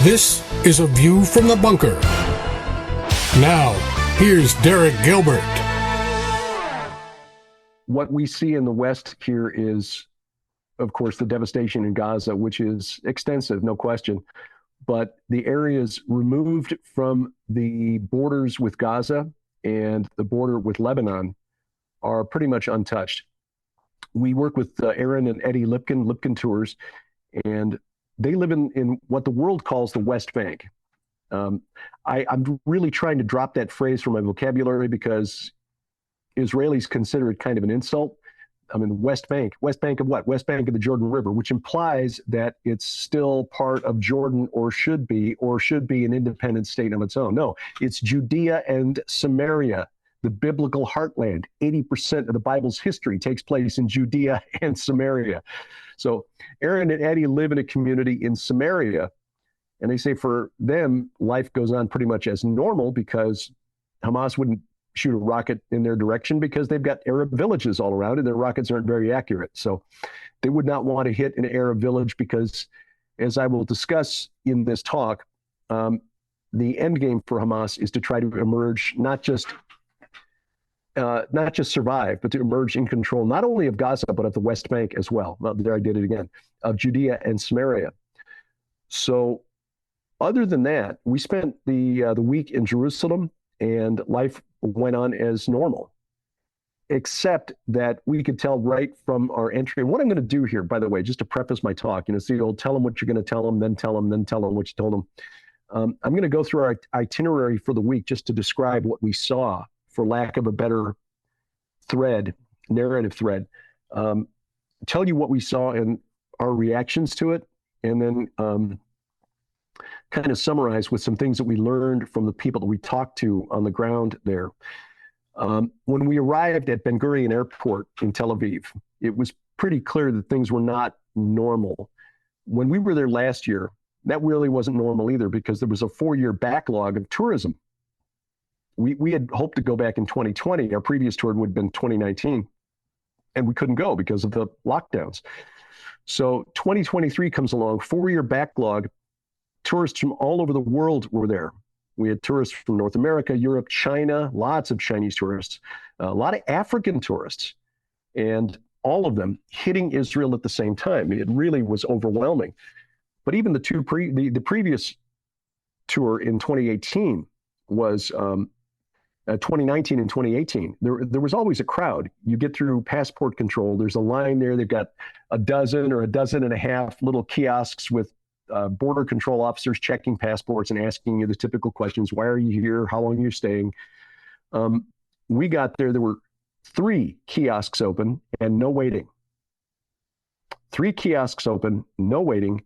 This is A View from the Bunker. Now, here's Derek Gilbert. What we see in the West here is, of course, the devastation in Gaza, which is extensive, no question. But the areas removed from the borders with Gaza and the border with Lebanon are pretty much untouched. We work with Aaron and Eddie Lipkin Tours, and they live in what the world calls the West Bank. I'm really trying to drop that phrase from my vocabulary because Israelis consider it kind of an insult. I mean, the West Bank of what? West Bank of the Jordan River, which implies that it's still part of Jordan or should be an independent state of its own. No, it's Judea and Samaria, the biblical heartland. 80% of the Bible's history takes place in Judea and Samaria. So Aaron and Eddie live in a community in Samaria, and they say for them, life goes on pretty much as normal because Hamas wouldn't shoot a rocket in their direction because they've got Arab villages all around and their rockets aren't very accurate. So they would not want to hit an Arab village because, as I will discuss in this talk, the end game for Hamas is to try to emerge, not just survive, but to emerge in control, not only of Gaza, but of the West Bank as well. Well, there I did it again, of Judea and Samaria. So other than that, we spent the week in Jerusalem and life went on as normal, except that we could tell right from our entry. And what I'm going to do here, by the way, just to preface my talk, it's the old tell them what you're going to tell them, then tell them what you told them. I'm going to go through our itinerary for the week just to describe what we saw, for lack of a better narrative thread, tell you what we saw and our reactions to it, and then kind of summarize with some things that we learned from the people that we talked to on the ground there. When we arrived at Ben Gurion Airport in Tel Aviv, it was pretty clear that things were not normal. When we were there last year, that really wasn't normal either because there was a 4-year backlog of tourism. We had hoped to go back in 2020. Our previous tour would have been 2019, and we couldn't go because of the lockdowns. So 2023 comes along, 4-year backlog. Tourists from all over the world were there. We had tourists from North America, Europe, China, lots of Chinese tourists, a lot of African tourists, and all of them hitting Israel at the same time. It really was overwhelming. But even the previous tour in 2018 was 2019 and 2018, there was always a crowd. You get through passport control, there's a line there. They've got a dozen or a dozen and a half little kiosks with border control officers checking passports and asking you the typical questions. Why are you here? How long are you staying? We got there were 3 kiosks open and no waiting. 3 kiosks open, no waiting.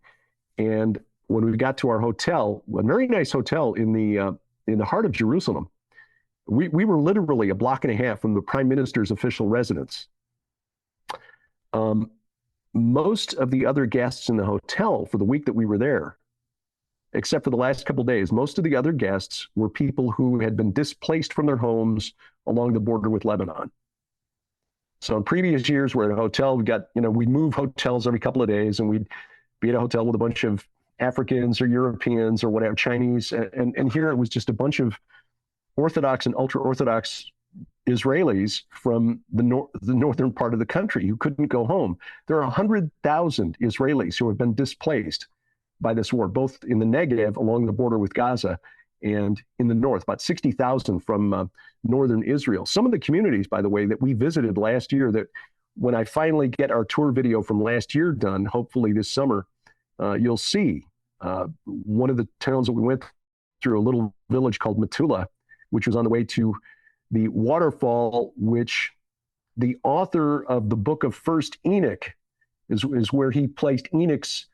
And when we got to our hotel, a very nice hotel in the heart of Jerusalem, we were literally a block and a half from the prime minister's official residence. Most of the other guests in the hotel for the week that we were there, except for the last couple of days, most of the other guests were people who had been displaced from their homes along the border with Lebanon. So in previous years, we're at a hotel, we'd move hotels every couple of days, and we'd be at a hotel with a bunch of Africans or Europeans or whatever, Chinese. And here it was just a bunch of Orthodox and ultra-Orthodox Israelis from the northern part of the country who couldn't go home. There are 100,000 Israelis who have been displaced by this war, both in the Negev along the border with Gaza and in the north, about 60,000 from northern Israel. Some of the communities, by the way, that we visited last year, that when I finally get our tour video from last year done, hopefully this summer, you'll see one of the towns that we went through, a little village called Metula, which was on the way to the waterfall, which the author of the book of First Enoch is where he placed Enoch's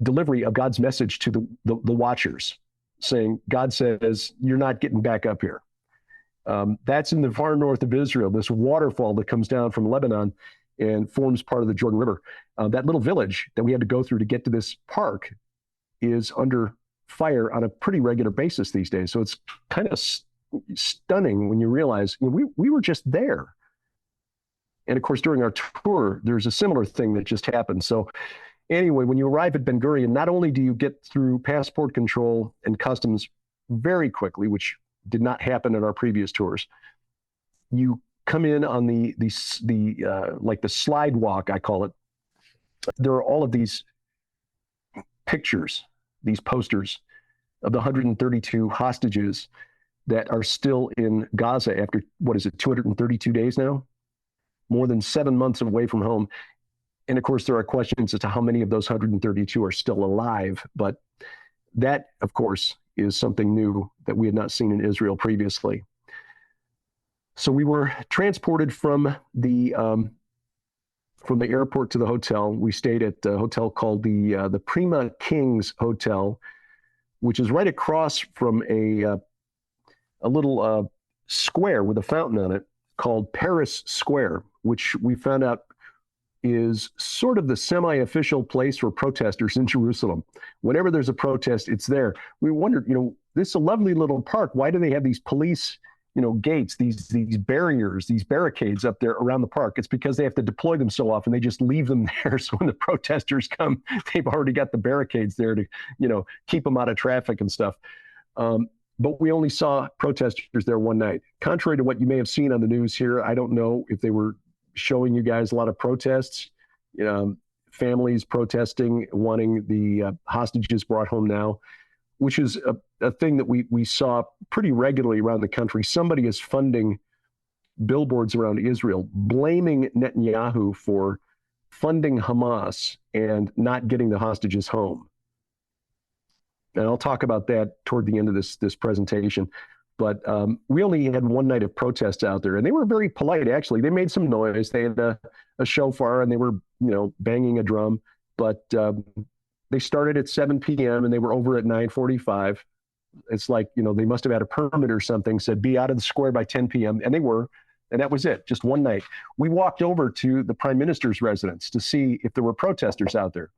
delivery of God's message to the watchers, saying, God says, you're not getting back up here. That's in the far north of Israel, this waterfall that comes down from Lebanon and forms part of the Jordan River. That little village that we had to go through to get to this park is under fire on a pretty regular basis these days. So it's kind of stunning when you realize we were just there. And of course, during our tour, there's a similar thing that just happened. So Anyway, when you arrive at Ben Gurion, not only do you get through passport control and customs very quickly, which did not happen in our previous tours, you come in on the like the slide walk, I call it. There are all of these pictures, these posters of the 132 hostages that are still in Gaza after, what is it, 232 days now? More than 7 months away from home. And of course, there are questions as to how many of those 132 are still alive. But that, of course, is something new that we had not seen in Israel previously. So we were transported from the airport to the hotel. We stayed at a hotel called the Prima Kings Hotel, which is right across from a little square with a fountain on it called Paris Square, which we found out is sort of the semi-official place for protesters in Jerusalem. Whenever there's a protest, it's there. We wondered, this is a lovely little park. Why do they have these police, gates, these barriers, these barricades up there around the park? It's because they have to deploy them so often. They just leave them there. So when the protesters come, they've already got the barricades there to, keep them out of traffic and stuff. But we only saw protesters there one night. Contrary to what you may have seen on the news here, I don't know if they were showing you guys a lot of protests, families protesting, wanting the hostages brought home now, which is a thing that we saw pretty regularly around the country. Somebody is funding billboards around Israel, blaming Netanyahu for funding Hamas and not getting the hostages home. And I'll talk about that toward the end of this presentation. But we only had one night of protests out there, and they were very polite, actually. They made some noise. They had a shofar, and they were, banging a drum. But they started at 7 p.m., and they were over at 9:45. It's like, they must have had a permit or something, said be out of the square by 10 p.m., and they were. And that was it, just one night. We walked over to the prime minister's residence to see if there were protesters out there.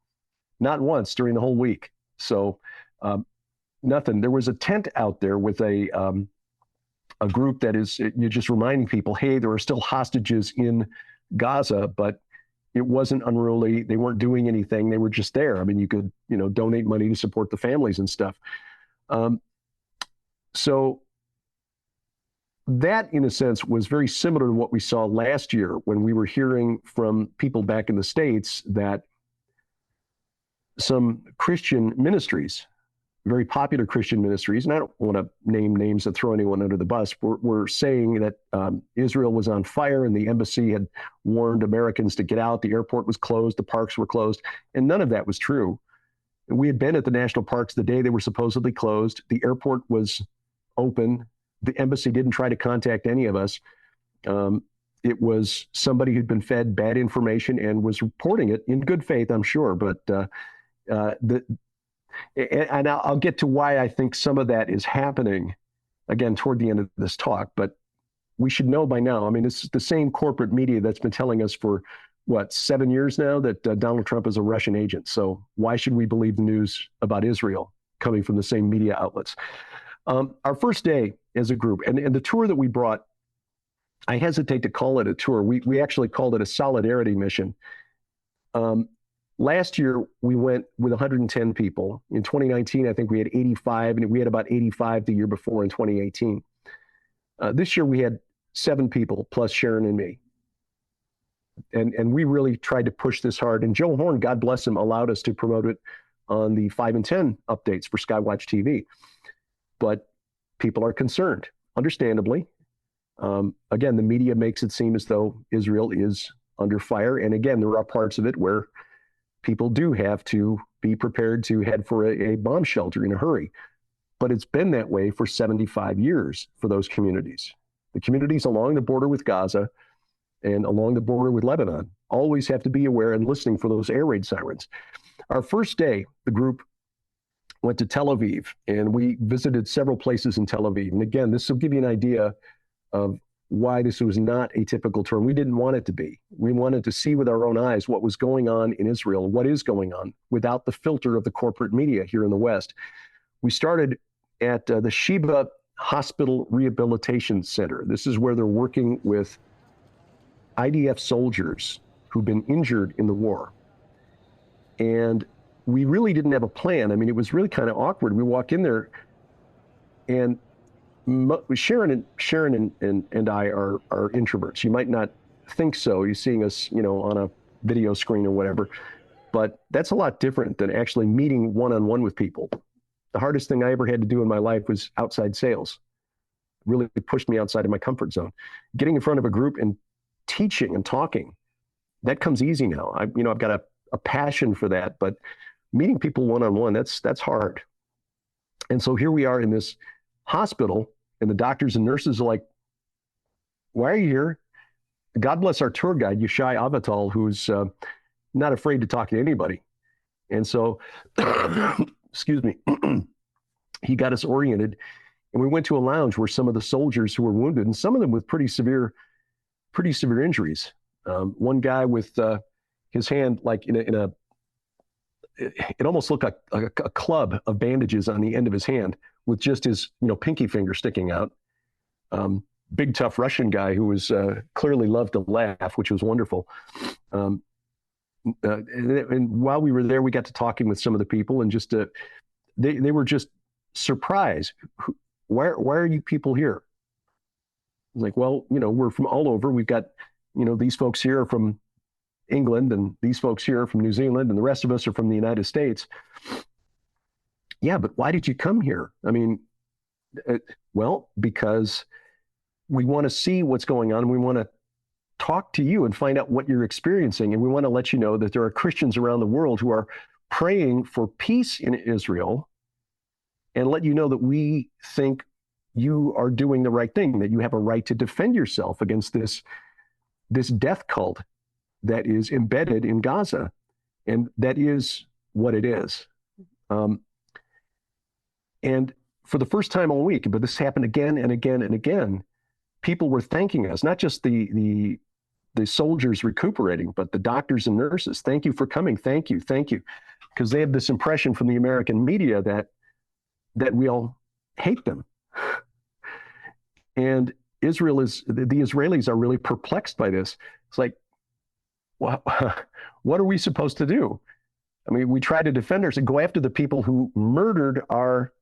Not once during the whole week. So nothing. There was a tent out there with a group that is, you're just reminding people, hey, there are still hostages in Gaza, but it wasn't unruly. They weren't doing anything. They were just there. I mean, you could, donate money to support the families and stuff. So that, in a sense, was very similar to what we saw last year when we were hearing from people back in the States that some Christian ministries, very popular Christian ministries, and I don't want to name names and throw anyone under the bus, were saying that Israel was on fire and the embassy had warned Americans to get out. The airport was closed, the parks were closed, and none of that was true. We had been at the national parks the day they were supposedly closed. The airport was open. The embassy didn't try to contact any of us. It was somebody who'd been fed bad information and was reporting it in good faith, I'm sure, but and I'll get to why I think some of that is happening, again, toward the end of this talk. But we should know by now, I mean, it's the same corporate media that's been telling us for, 7 years now that Donald Trump is a Russian agent. So why should we believe the news about Israel coming from the same media outlets? Our first day as a group, and the tour that we brought, I hesitate to call it a tour. We actually called it a solidarity mission. Last year, we went with 110 people. In 2019, I think we had 85, and we had about 85 the year before in 2018. This year, we had 7 people, plus Sharon and me. And we really tried to push this hard. And Joe Horn, God bless him, allowed us to promote it on the 5 and 10 updates for Skywatch TV. But people are concerned, understandably. Again, the media makes it seem as though Israel is under fire. And again, there are parts of it where people do have to be prepared to head for a bomb shelter in a hurry. But it's been that way for 75 years for those communities. The communities along the border with Gaza and along the border with Lebanon always have to be aware and listening for those air raid sirens. Our first day, the group went to Tel Aviv, and we visited several places in Tel Aviv. And again, this will give you an idea of why this was not a typical tour. We didn't want it to be. We wanted to see with our own eyes what was going on in Israel, what is going on, without the filter of the corporate media here in the West. We started at the Sheba Hospital Rehabilitation Center. This is where they're working with IDF soldiers who've been injured in the war. And we really didn't have a plan. I mean, it was really kind of awkward. We walk in there, and Sharon and I are introverts. You might not think so. You're seeing us, on a video screen or whatever, but that's a lot different than actually meeting one-on-one with people. The hardest thing I ever had to do in my life was outside sales. It really pushed me outside of my comfort zone. Getting in front of a group and teaching and talking, that comes easy now. I've got a passion for that, but meeting people one-on-one, that's hard. And so here we are in this hospital, and the doctors and nurses are like, "Why are you here?" God bless our tour guide, Yeshai Avatal, who's not afraid to talk to anybody. And so, excuse me, he got us oriented, and we went to a lounge where some of the soldiers who were wounded, and some of them with pretty severe injuries. One guy with his hand like it almost looked like a club of bandages on the end of his hand, with just his pinky finger sticking out. Big tough Russian guy who was clearly loved to laugh, which was wonderful. And while we were there, we got to talking with some of the people, and just they were just surprised. Why are you people here? I was like, well, we're from all over. We've got, these folks here are from England, and these folks here are from New Zealand, and the rest of us are from the United States. Yeah, but why did you come here? I mean, well, because we want to see what's going on. We want to talk to you and find out what you're experiencing. And we want to let you know that there are Christians around the world who are praying for peace in Israel, and let you know that we think you are doing the right thing, that you have a right to defend yourself against this death cult that is embedded in Gaza. And that is what it is. And for the first time all week, but this happened again and again and again, people were thanking us, not just the soldiers recuperating, but the doctors and nurses. Thank you for coming. Thank you. Because they have this impression from the American media that we all hate them. And the Israelis are really perplexed by this. It's like, what are we supposed to do? I mean, we try to defend ourselves, go after the people who murdered our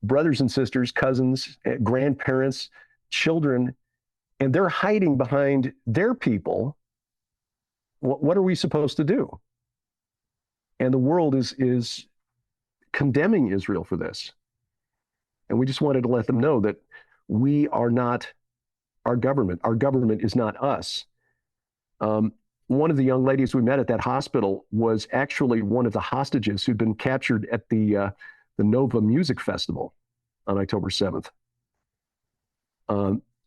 brothers and sisters, cousins, grandparents, children, and they're hiding behind their people. What are we supposed to do? And the world is condemning Israel for this. And we just wanted to let them know that we are not our government. Our government is not us. One of the young ladies we met at that hospital was actually one of the hostages who'd been captured at the Nova Music Festival on October 7th.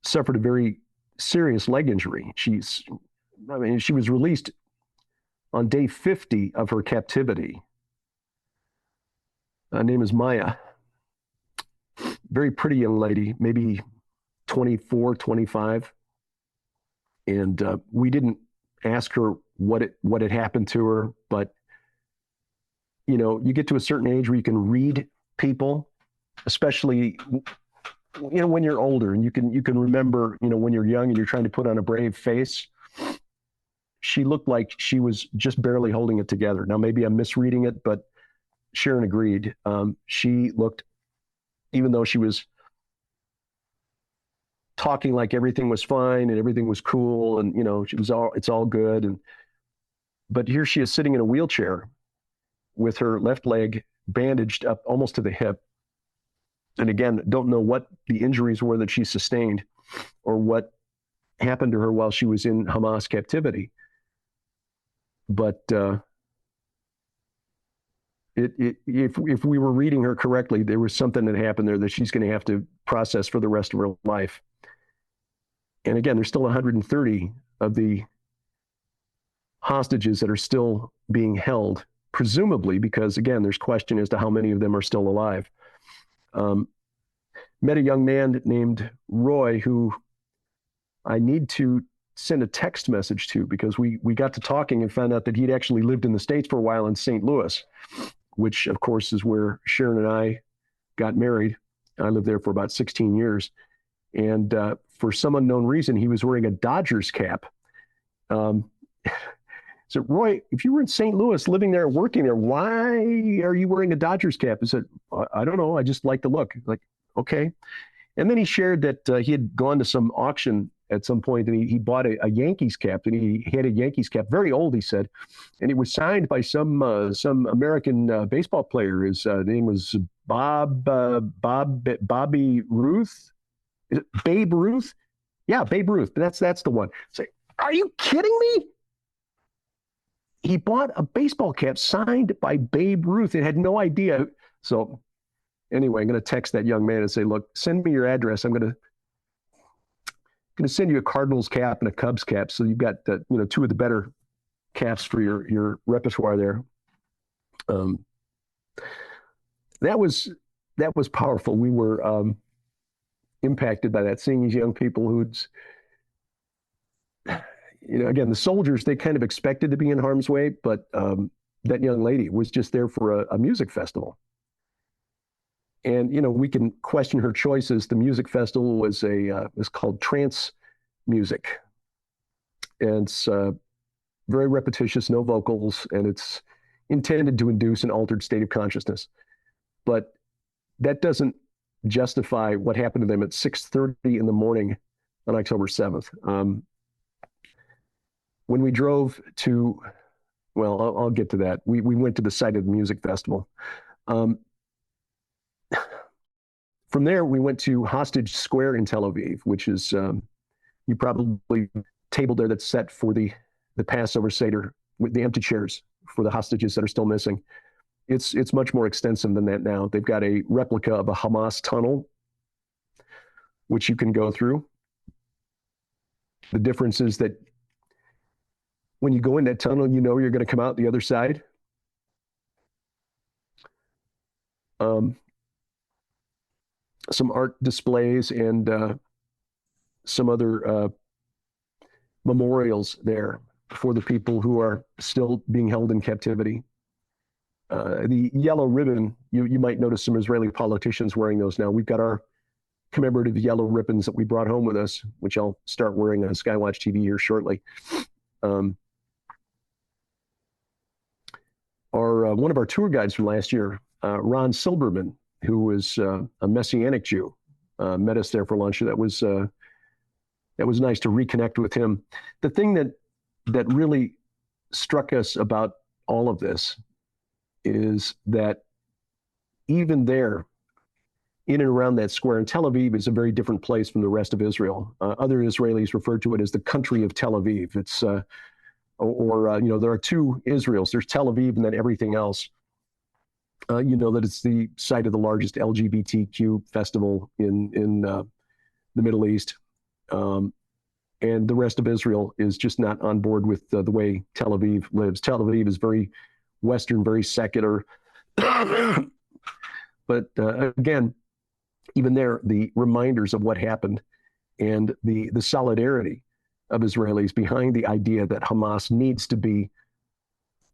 Suffered a very serious leg injury. She was released on day 50 of her captivity. Her name is Maya. Very pretty young lady, maybe 24, 25. And we didn't ask her what had happened to her, but you get to a certain age where you can read people, especially when you're older, and you can remember when you're young and you're trying to put on a brave face. She looked like she was just barely holding it together. Now maybe I'm misreading it, but Sharon agreed. She looked, even though she was talking like everything was fine and everything was cool, and it's all good, but here she is sitting in a wheelchair with her left leg bandaged up almost to the hip. And again, don't know what the injuries were that she sustained or what happened to her while she was in Hamas captivity. But if we were reading her correctly, there was something that happened there that she's going to have to process for the rest of her life. And again, there's still 130 of the hostages that are still being held, presumably because, again, there's question as to how many of them are still alive. Met a young man named Roy, who I need to send a text message to, because we got to talking and found out that he'd actually lived in the States for a while in St. Louis, which of course is where Sharon and I got married. I lived there for about 16 years. And for some unknown reason, he was wearing a Dodgers cap. So, Roy, if you were in St. Louis living there, working there, why are you wearing a Dodgers cap? I said, I don't know. I just like the look. Like, okay. And then he shared that he had gone to some auction at some point and he bought a Yankees cap, and he had a Yankees cap, very old, he said. And it was signed by some American baseball player. His name was Bobby Ruth. Is it Babe Ruth? Yeah, Babe Ruth. That's the one. Say, are you kidding me? He bought a baseball cap signed by Babe Ruth and had no idea. So anyway, I'm going to text that young man and say, look, send me your address. I'm going to send you a Cardinals cap and a Cubs cap. So you've got two of the better caps for your repertoire there. That was powerful. We were impacted by that, seeing these young people who'd, again, the soldiers, they kind of expected to be in harm's way, but that young lady was just there for a music festival. And, we can question her choices. The music festival was called trance music. And it's very repetitious, no vocals, and it's intended to induce an altered state of consciousness. But that doesn't justify what happened to them at 6:30 in the morning on October 7th. When we drove to, well, I'll get to that. We went to the site of the music festival. From there, we went to Hostage Square in Tel Aviv, which is, you probably table there that's set for the Passover Seder with the empty chairs for the hostages that are still missing. It's much more extensive than that now. They've got a replica of a Hamas tunnel, which you can go through. The difference is that when you go in that tunnel, you're going to come out the other side. Some art displays and some other memorials there for the people who are still being held in captivity. The yellow ribbon, you might notice some Israeli politicians wearing those now. We've got our commemorative yellow ribbons that we brought home with us, which I'll start wearing on Skywatch TV here shortly. One of our tour guides from last year, Ron Silberman, who was a Messianic Jew, met us there for lunch. That was nice to reconnect with him. The thing that really struck us about all of this is that even there, in and around that square, and Tel Aviv is a very different place from the rest of Israel. Other Israelis refer to it as the country of Tel Aviv. It's there are two Israels. There's Tel Aviv and then everything else. That it's the site of the largest LGBTQ festival in the Middle East. And the rest of Israel is just not on board with the way Tel Aviv lives. Tel Aviv is very Western, very secular. But again, even there, the reminders of what happened and the solidarity of Israelis behind the idea that Hamas needs to be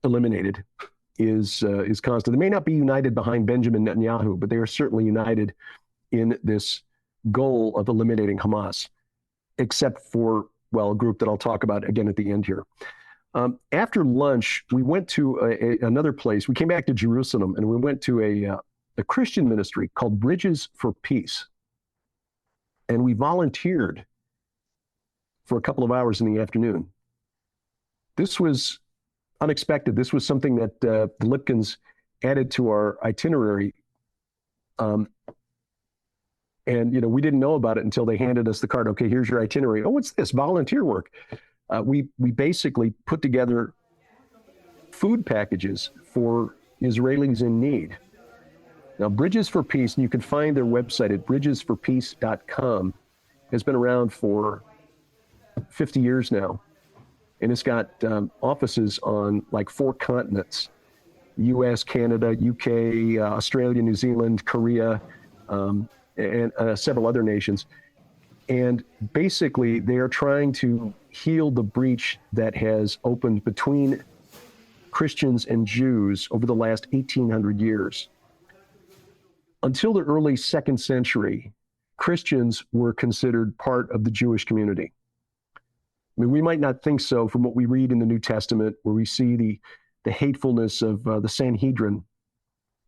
eliminated is constant. They may not be united behind Benjamin Netanyahu, but they are certainly united in this goal of eliminating Hamas, except for, a group that I'll talk about again at the end here. After lunch, we went to another place. We came back to Jerusalem, and we went to a Christian ministry called Bridges for Peace. And we volunteered for a couple of hours in the afternoon. This was unexpected. This was something that the Lipkins added to our itinerary. And, we didn't know about it until they handed us the card. Okay, here's your itinerary. Oh, what's this? Volunteer work. We basically put together food packages for Israelis in need. Now, Bridges for Peace, and you can find their website at bridgesforpeace.com, has been around for 50 years now. And it's got offices on like 4 continents: US, Canada, UK, Australia, New Zealand, Korea, and several other nations. And basically, they are trying to heal the breach that has opened between Christians and Jews over the last 1,800 years. Until the early 2nd century, Christians were considered part of the Jewish community. mean, we might not think so from what we read in the New Testament, where we see the hatefulness of the Sanhedrin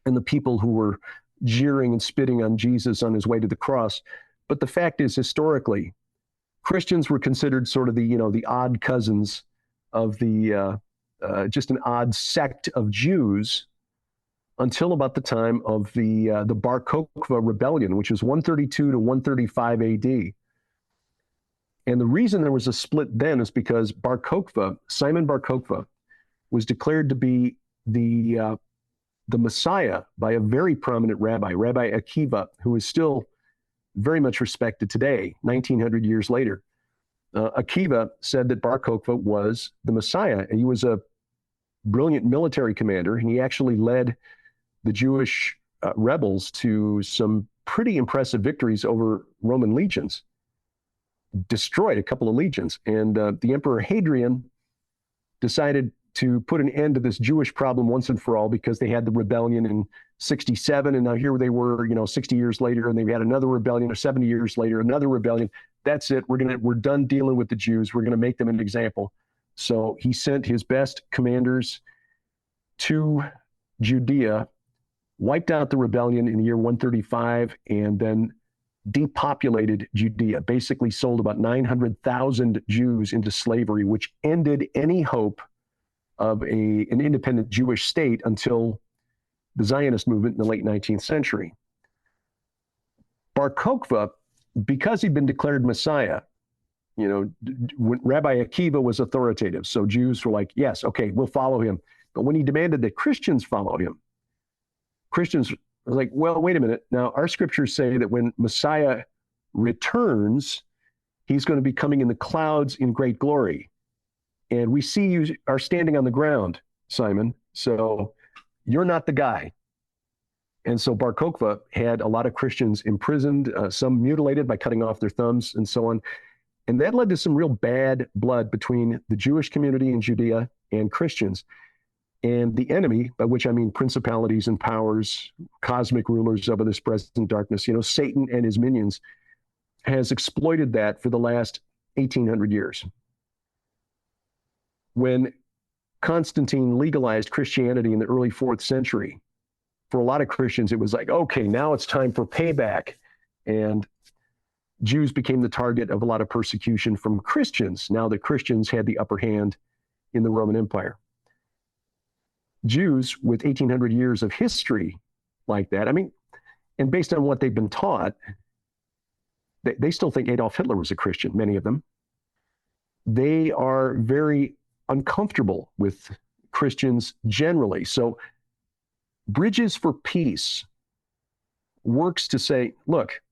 and the people who were jeering and spitting on Jesus on his way to the cross. But the fact is, historically, Christians were considered sort of the odd cousins of just an odd sect of Jews until about the time of the Bar Kokhba rebellion, which was 132 to 135 AD. And the reason there was a split then is because Simon Bar Kokhba, was declared to be the Messiah by a very prominent rabbi, Rabbi Akiva, who is still very much respected today, 1900 years later. Akiva said that Bar Kokhba was the Messiah, and he was a brilliant military commander, and he actually led the Jewish rebels to some pretty impressive victories over Roman legions, destroyed a couple of legions. And the Emperor Hadrian decided to put an end to this Jewish problem once and for all, because they had the rebellion in 67, and now here they were, 60 years later, and they had another rebellion, or 70 years later, another rebellion. That's it. We're done dealing with the Jews. We're going to make them an example. So he sent his best commanders to Judea, wiped out the rebellion in the year 135, and then depopulated Judea, basically sold about 900,000 Jews into slavery, which ended any hope of an independent Jewish state until the Zionist movement in the late 19th century. Bar Kokhba, because he'd been declared Messiah, Rabbi Akiva was authoritative. So Jews were like, yes, okay, we'll follow him. But when he demanded that Christians follow him, Christians were like, well, wait a minute. Now, our scriptures say that when Messiah returns, he's going to be coming in the clouds in great glory. And we see you are standing on the ground, Simon. So you're not the guy. And so Bar Kokhba had a lot of Christians imprisoned, some mutilated by cutting off their thumbs and so on. And that led to some real bad blood between the Jewish community in Judea and Christians. And the enemy, by which I mean principalities and powers, cosmic rulers over this present darkness, Satan and his minions, has exploited that for the last 1,800 years. When Constantine legalized Christianity in the early 4th century, for a lot of Christians, it was like, okay, now it's time for payback. And Jews became the target of a lot of persecution from Christians, now that Christians had the upper hand in the Roman Empire. Jews with 1,800 years of history like that, and based on what they've been taught, they still think Adolf Hitler was a Christian, many of them. They are very uncomfortable with Christians generally. So Bridges for Peace works to say, look,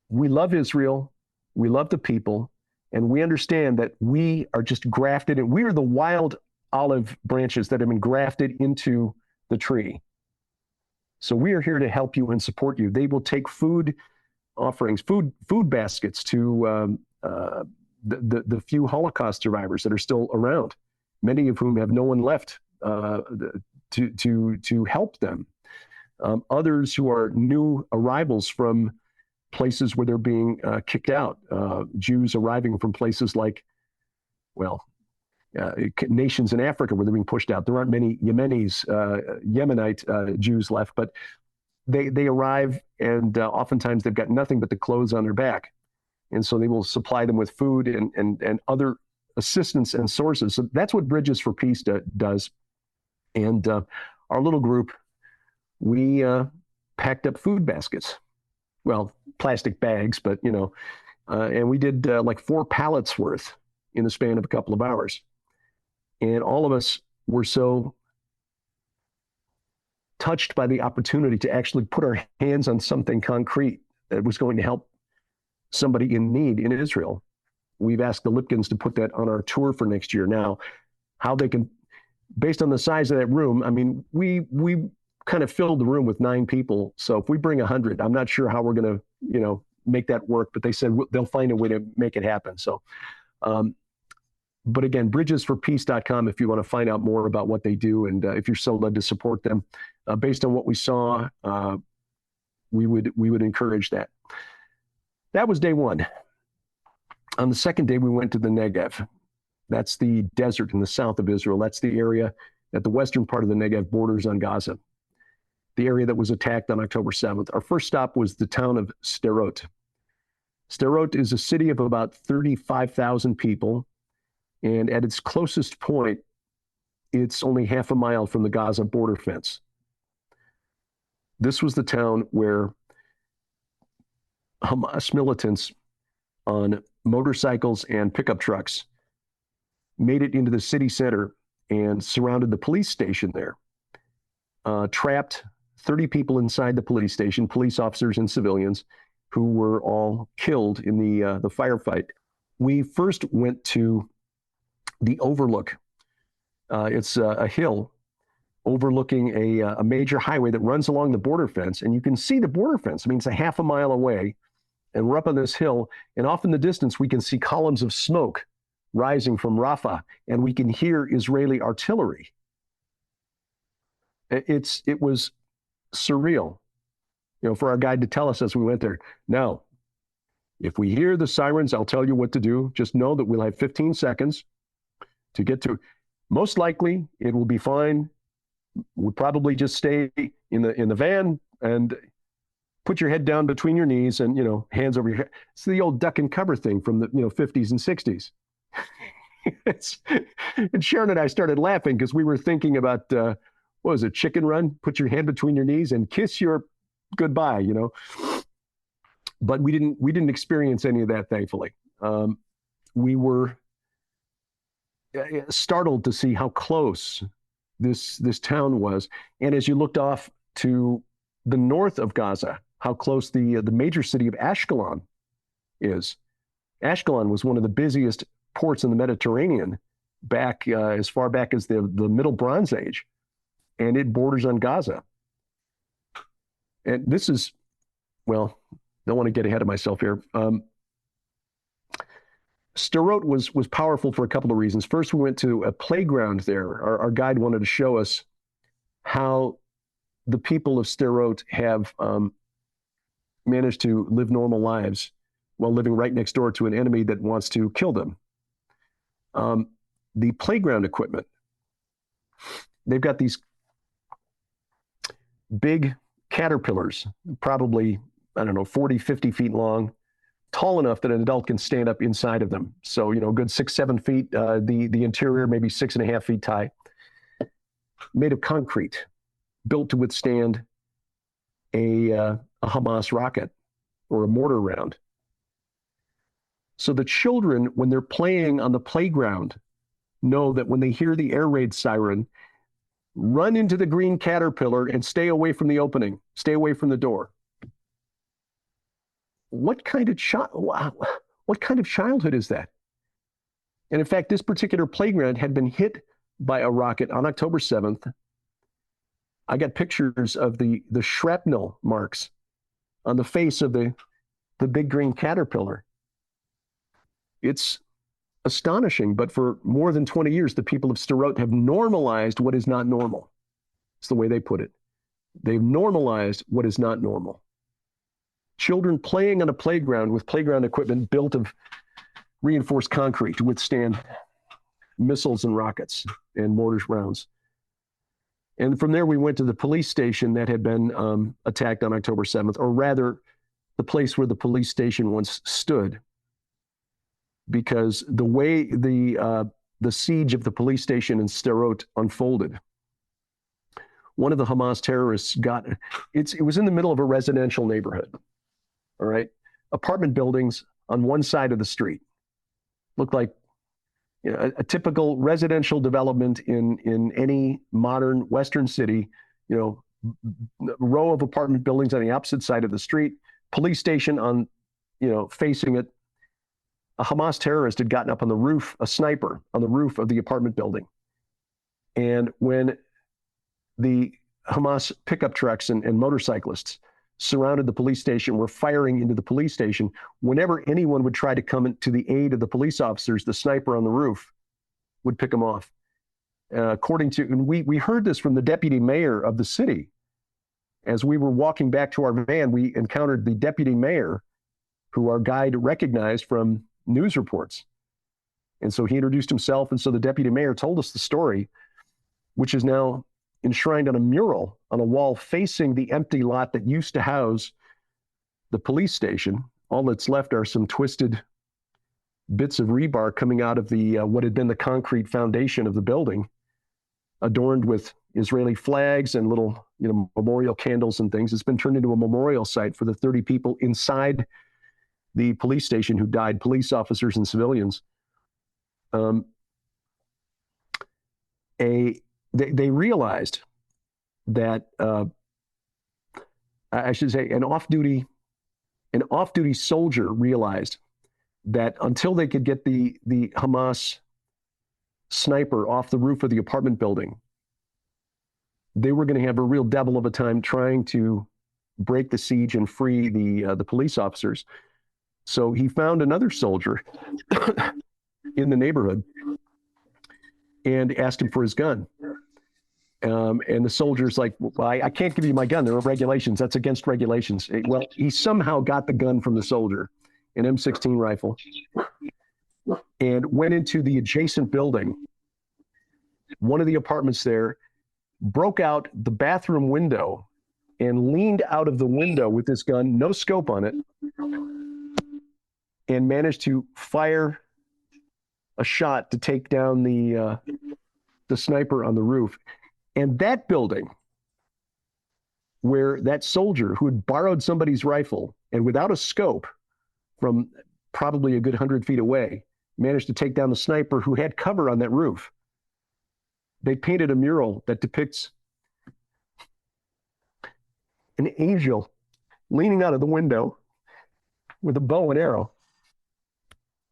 we love Israel, we love the people, and we understand that we are just grafted, and we are the wild olive branches that have been grafted into the tree. So we are here to help you and support you. They will take food offerings, food baskets to the few Holocaust survivors that are still around, many of whom have no one left to help them. Others who are new arrivals from places where they're being kicked out. Jews arriving from places like, nations in Africa where they're being pushed out. There aren't many Yemenite Jews left, but they arrive, and oftentimes they've got nothing but the clothes on their back. And so they will supply them with food and other assistance and sources. So that's what Bridges for Peace does. And our little group, we packed up food baskets. Well, plastic bags, but, and we did like 4 pallets worth in the span of a couple of hours. And all of us were so touched by the opportunity to actually put our hands on something concrete that was going to help somebody in need in Israel. We've asked the Lipkins to put that on our tour for next year. Now, how they can, based on the size of that room, we kind of filled the room with 9 people. So if we bring 100, I'm not sure how we're going to, make that work, but they said they'll find a way to make it happen. So, but again, bridgesforpeace.com if you want to find out more about what they do, and if you're so led to support them, based on what we saw, we would encourage that. That was day 1. On the second day, we went to the Negev. That's the desert in the south of Israel. That's the area at the western part of the Negev borders on Gaza, the area that was attacked on October 7th. Our first stop was the town of Sderot. Sderot is a city of about 35,000 people, and at its closest point, it's only half a mile from the Gaza border fence. This was the town where Hamas militants on motorcycles and pickup trucks made it into the city center and surrounded the police station there, trapped 30 people inside the police station, police officers and civilians, who were all killed in the firefight. We first went to the overlook. It's a hill overlooking a major highway that runs along the border fence, and you can see the border fence. I mean, it's a half a mile away, and we're up on this hill, and off in the distance, we can see columns of smoke rising from Rafah, and we can hear Israeli artillery. It was surreal, for our guide to tell us as we went there. Now, if we hear the sirens, I'll tell you what to do. Just know that we'll have 15 seconds to get to. Most likely, it will be fine. We'll probably just stay in the van and put your head down between your knees and, hands over your head. It's the old duck and cover thing from the 50s and 60s. And Sharon and I started laughing because we were thinking about, what was it, Chicken Run? Put your hand between your knees and kiss your goodbye, But we didn't experience any of that, thankfully. We were startled to see how close this town was. And as you looked off to the north of Gaza, how close the major city of Ashkelon is. Ashkelon was one of the busiest ports in the Mediterranean back as far back as the Middle Bronze Age, and it borders on Gaza. And this is, well, don't want to get ahead of myself here. Sderot was powerful for a couple of reasons. First, we went to a playground there. Our guide wanted to show us how the people of Sderot have managed to live normal lives while living right next door to an enemy that wants to kill them. The playground equipment, they've got these big caterpillars, probably, 40, 50 feet long, tall enough that an adult can stand up inside of them. So, good 6, 7 feet. The interior, maybe 6.5 feet high, made of concrete, built to withstand a Hamas rocket or a mortar round. So the children, when they're playing on the playground, know that when they hear the air raid siren, run into the green caterpillar and stay away from the opening, stay away from the door. What kind of childhood is that? And in fact, this particular playground had been hit by a rocket on October 7th. I got pictures of the shrapnel marks on the face of the big green caterpillar. It's astonishing, but for more than 20 years, the people of Sderot have normalized what is not normal. It's the way they put it. They've normalized what is not normal. Children playing on a playground with playground equipment built of reinforced concrete to withstand missiles and rockets and mortar rounds. And from there, we went to the police station that had been attacked on October 7th, or rather, the place where the police station once stood. Because the way the siege of the police station in Sderot unfolded, one of the Hamas terrorists it was in the middle of a residential neighborhood, all right? Apartment buildings on one side of the street. Looked like a typical residential development in any modern Western city, row of apartment buildings on the opposite side of the street, police station on, facing it. A Hamas terrorist had gotten up on the roof, a sniper on the roof of the apartment building. And when the Hamas pickup trucks and motorcyclists surrounded the police station, were firing into the police station, whenever anyone would try to come to the aid of the police officers, the sniper on the roof would pick them off. And we heard this from the deputy mayor of the city. As we were walking back to our van, we encountered the deputy mayor, who our guide recognized from news reports. And so he introduced himself. And so the deputy mayor told us the story, which is now enshrined on a mural on a wall facing the empty lot that used to house the police station. All that's left are some twisted bits of rebar coming out of the what had been the concrete foundation of the building, adorned with Israeli flags and little, memorial candles and things. It's been turned into a memorial site for the 30 people inside the police station who died, police officers and civilians. They realized that I should say an off-duty soldier realized that until they could get the Hamas sniper off the roof of the apartment building, they were going to have a real devil of a time trying to break the siege and free the police officers. So he found another soldier in the neighborhood and asked him for his gun. And the soldier's like, well, I can't give you my gun. There are regulations. That's against regulations. Well, he somehow got the gun from the soldier, an M16 rifle, and went into the adjacent building, one of the apartments there, broke out the bathroom window and leaned out of the window with this gun, no scope on it, and managed to fire a shot to take down the sniper on the roof. And that building, where that soldier who had borrowed somebody's rifle and without a scope from probably a good 100 feet away, managed to take down the sniper who had cover on that roof. They painted a mural that depicts an angel leaning out of the window with a bow and arrow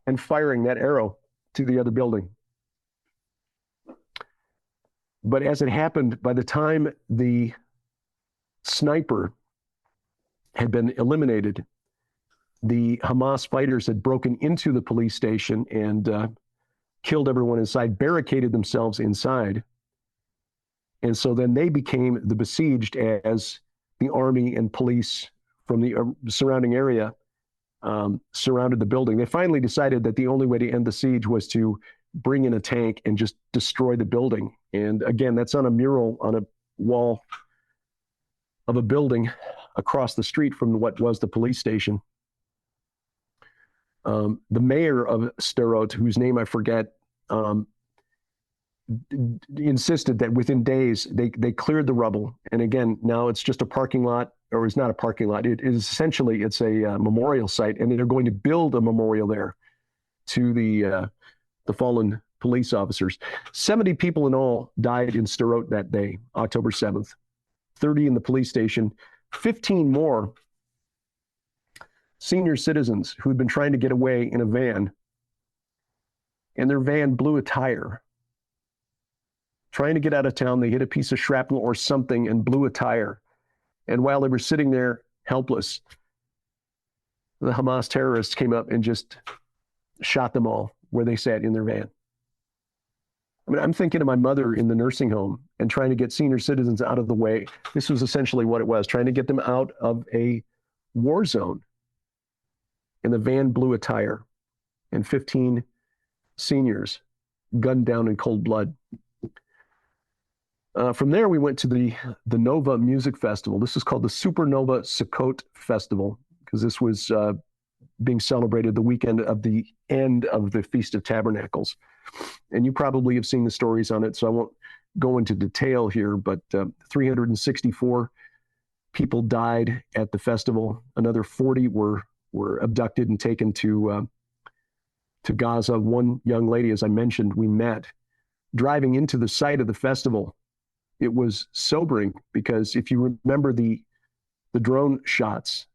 and firing that arrow to the other building. But as it happened, by the time the sniper had been eliminated, the Hamas fighters had broken into the police station and killed everyone inside, barricaded themselves inside. And so then they became the besieged as the army and police from the surrounding area surrounded the building. They finally decided that the only way to end the siege was to bring in a tank and just destroy the building. And again, that's on a mural on a wall of a building across the street from what was the police station. The mayor of Sderot, whose name I forget, insisted that within days they cleared the rubble. And again, now it's just a parking lot, or it's not a parking lot. It is essentially, it's a memorial site, and they're going to build a memorial there to the fallen police officers. 70 people in all died in Sderot that day, October 7th, 30 in the police station, 15 more senior citizens who had been trying to get away in a van, and their van blew a tire. Trying to get out of town, they hit a piece of shrapnel or something and blew a tire. And while they were sitting there helpless, the Hamas terrorists came up and just shot them all where they sat in their van. I mean, I'm thinking of my mother in the nursing home and trying to get senior citizens out of the way. This was essentially what it was, trying to get them out of a war zone. And the van blew a tire, and 15 seniors gunned down in cold blood. From there, we went to the Nova Music Festival. This is called the Supernova Sukkot Festival, because this was being celebrated the weekend of the end of the Feast of Tabernacles. And you probably have seen the stories on it, so I won't go into detail here, but 364 people died at the festival. Another 40 were abducted and taken to Gaza. One young lady, as I mentioned, we met driving into the site of the festival. It was sobering because if you remember the drone shots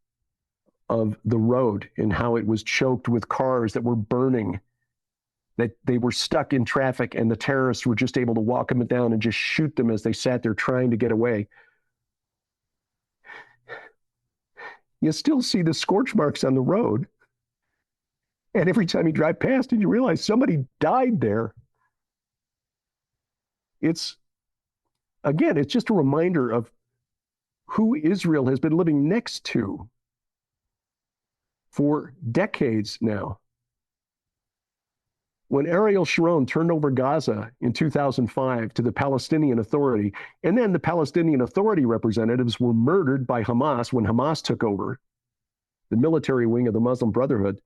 of the road and how it was choked with cars that were burning, that they were stuck in traffic and the terrorists were just able to walk them down and just shoot them as they sat there trying to get away. You still see the scorch marks on the road. And every time you drive past it, you realize somebody died there. It's just a reminder of who Israel has been living next to for decades now. when Ariel Sharon turned over Gaza in 2005 to the Palestinian Authority, and then the Palestinian Authority representatives were murdered by Hamas when Hamas took over, the military wing of the Muslim Brotherhood.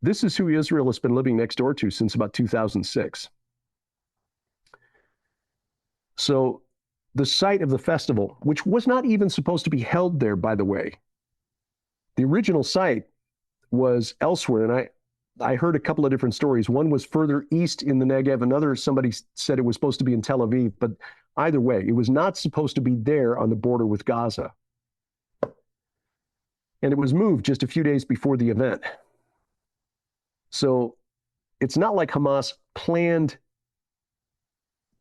This is who Israel has been living next door to since about 2006. So the site of the festival, which was not even supposed to be held there, by the way, the original site was elsewhere, and I heard a couple of different stories. One was further east in the Negev. Another, somebody said it was supposed to be in Tel Aviv. But either way, it was not supposed to be there on the border with Gaza. And it was moved just a few days before the event. So it's not like Hamas planned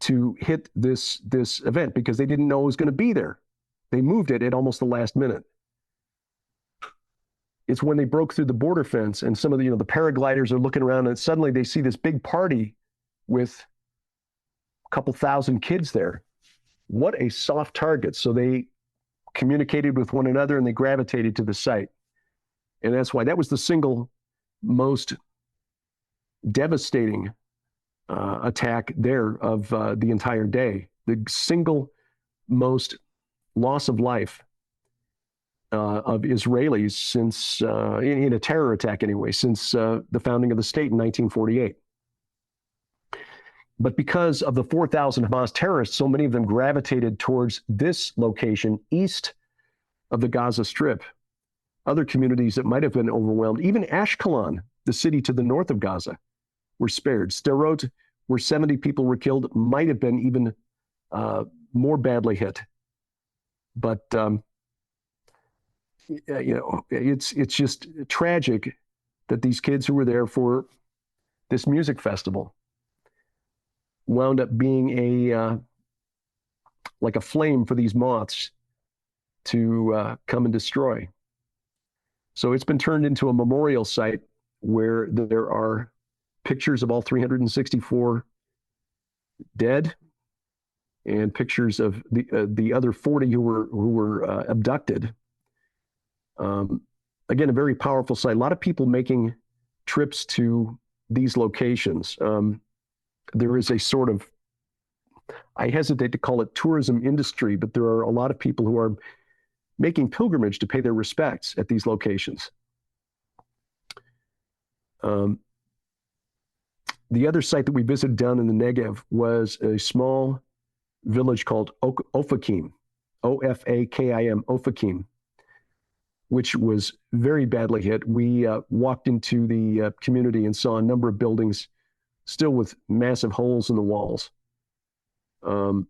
to hit this event because they didn't know it was going to be there. They moved it at almost the last minute. It's when they broke through the border fence and some of the, the paragliders are looking around and suddenly they see this big party with a couple thousand kids there. What a soft target. So they communicated with one another and they gravitated to the site. And that's why that was the single most devastating attack there of the entire day. The single most loss of life of Israelis since, in a terror attack anyway, since the founding of the state in 1948. But because of the 4,000 Hamas terrorists, so many of them gravitated towards this location east of the Gaza Strip. Other communities that might have been overwhelmed, even Ashkelon, the city to the north of Gaza, were spared. Sderot, where 70 people were killed, might have been even more badly hit. But it's just tragic that these kids who were there for this music festival wound up being like a flame for these moths to come and destroy. So it's been turned into a memorial site where there are pictures of all 364 dead and pictures of the other 40 who were abducted. Again, a very powerful site. A lot of people making trips to these locations. There is a sort of, I hesitate to call it tourism industry, but there are a lot of people who are making pilgrimage to pay their respects at these locations. The other site that we visited down in the Negev was a small village called Ofakim, Ofakim, Ofakim, which was very badly hit. We walked into the community and saw a number of buildings still with massive holes in the walls. One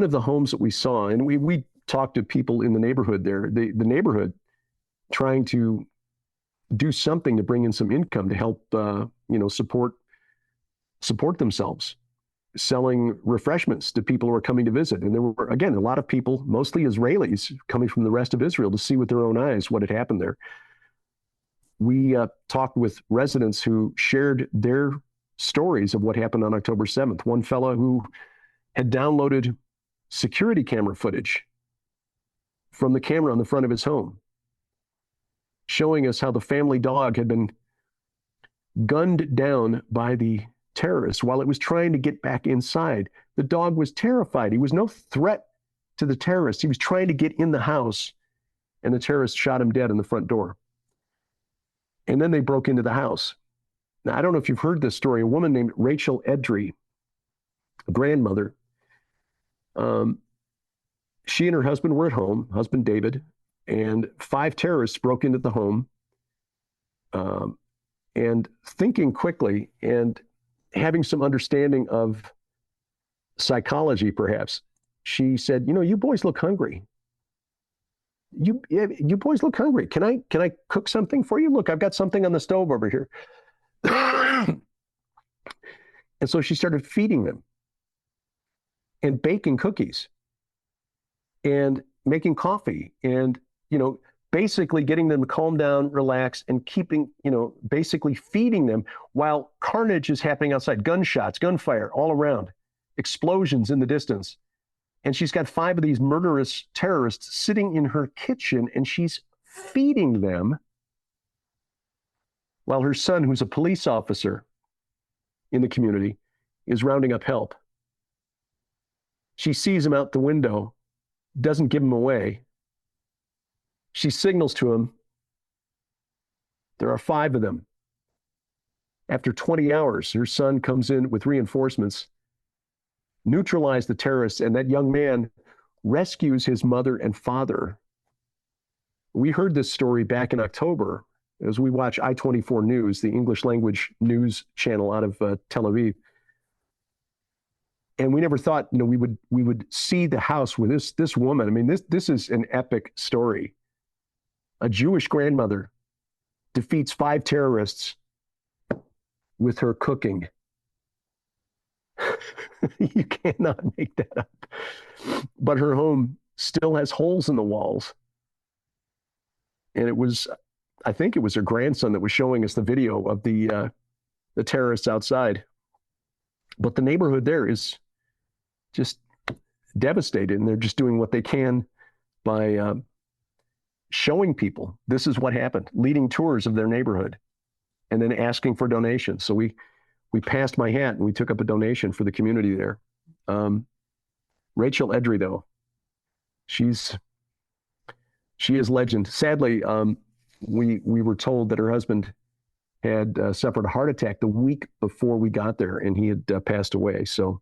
of the homes that we saw, and we talked to people in the neighborhood there, the neighborhood trying to do something to bring in some income to help, support themselves, selling refreshments to people who are coming to visit. And there were, again, a lot of people, mostly Israelis, coming from the rest of Israel to see with their own eyes what had happened there. We talked with residents who shared their stories of what happened on October 7th. One fellow who had downloaded security camera footage from the camera on the front of his home, showing us how the family dog had been gunned down by the terrorists while it was trying to get back inside. The dog was terrified. He was no threat to the terrorists. He was trying to get in the house, and the terrorists shot him dead in the front door. And then they broke into the house. Now, I don't know if you've heard this story. A woman named Rachel Edry, a grandmother, she and her husband were at home, husband David, and 5 terrorists broke into the home. And thinking quickly and having some understanding of psychology, perhaps, she said, you boys look hungry. You boys look hungry. Can I cook something for you? Look, I've got something on the stove over here. And so she started feeding them and baking cookies and making coffee and, basically getting them to calm down, relax, and keeping, basically feeding them while carnage is happening outside. Gunshots, gunfire all around, explosions in the distance. And she's got 5 of these murderous terrorists sitting in her kitchen, and she's feeding them while her son, who's a police officer in the community, is rounding up help. She sees him out the window, doesn't give him away. She signals to him. There are 5 of them. After 20 hours, her son comes in with reinforcements, neutralize the terrorists, and that young man rescues his mother and father. We heard this story back in October as we watch I-24 News, the English language news channel out of Tel Aviv. And we never thought, we would see the house with this woman. I mean, this is an epic story. A Jewish grandmother defeats 5 terrorists with her cooking. You cannot make that up. But her home still has holes in the walls. And I think it was her grandson that was showing us the video of the terrorists outside. But the neighborhood there is just devastated, and they're just doing what they can by showing people this is what happened, leading tours of their neighborhood, and then asking for donations. So we passed my hat and we took up a donation for the community there. Rachel Edry, though, she is legend. Sadly, we were told that her husband had suffered a heart attack the week before we got there, and he had passed away. So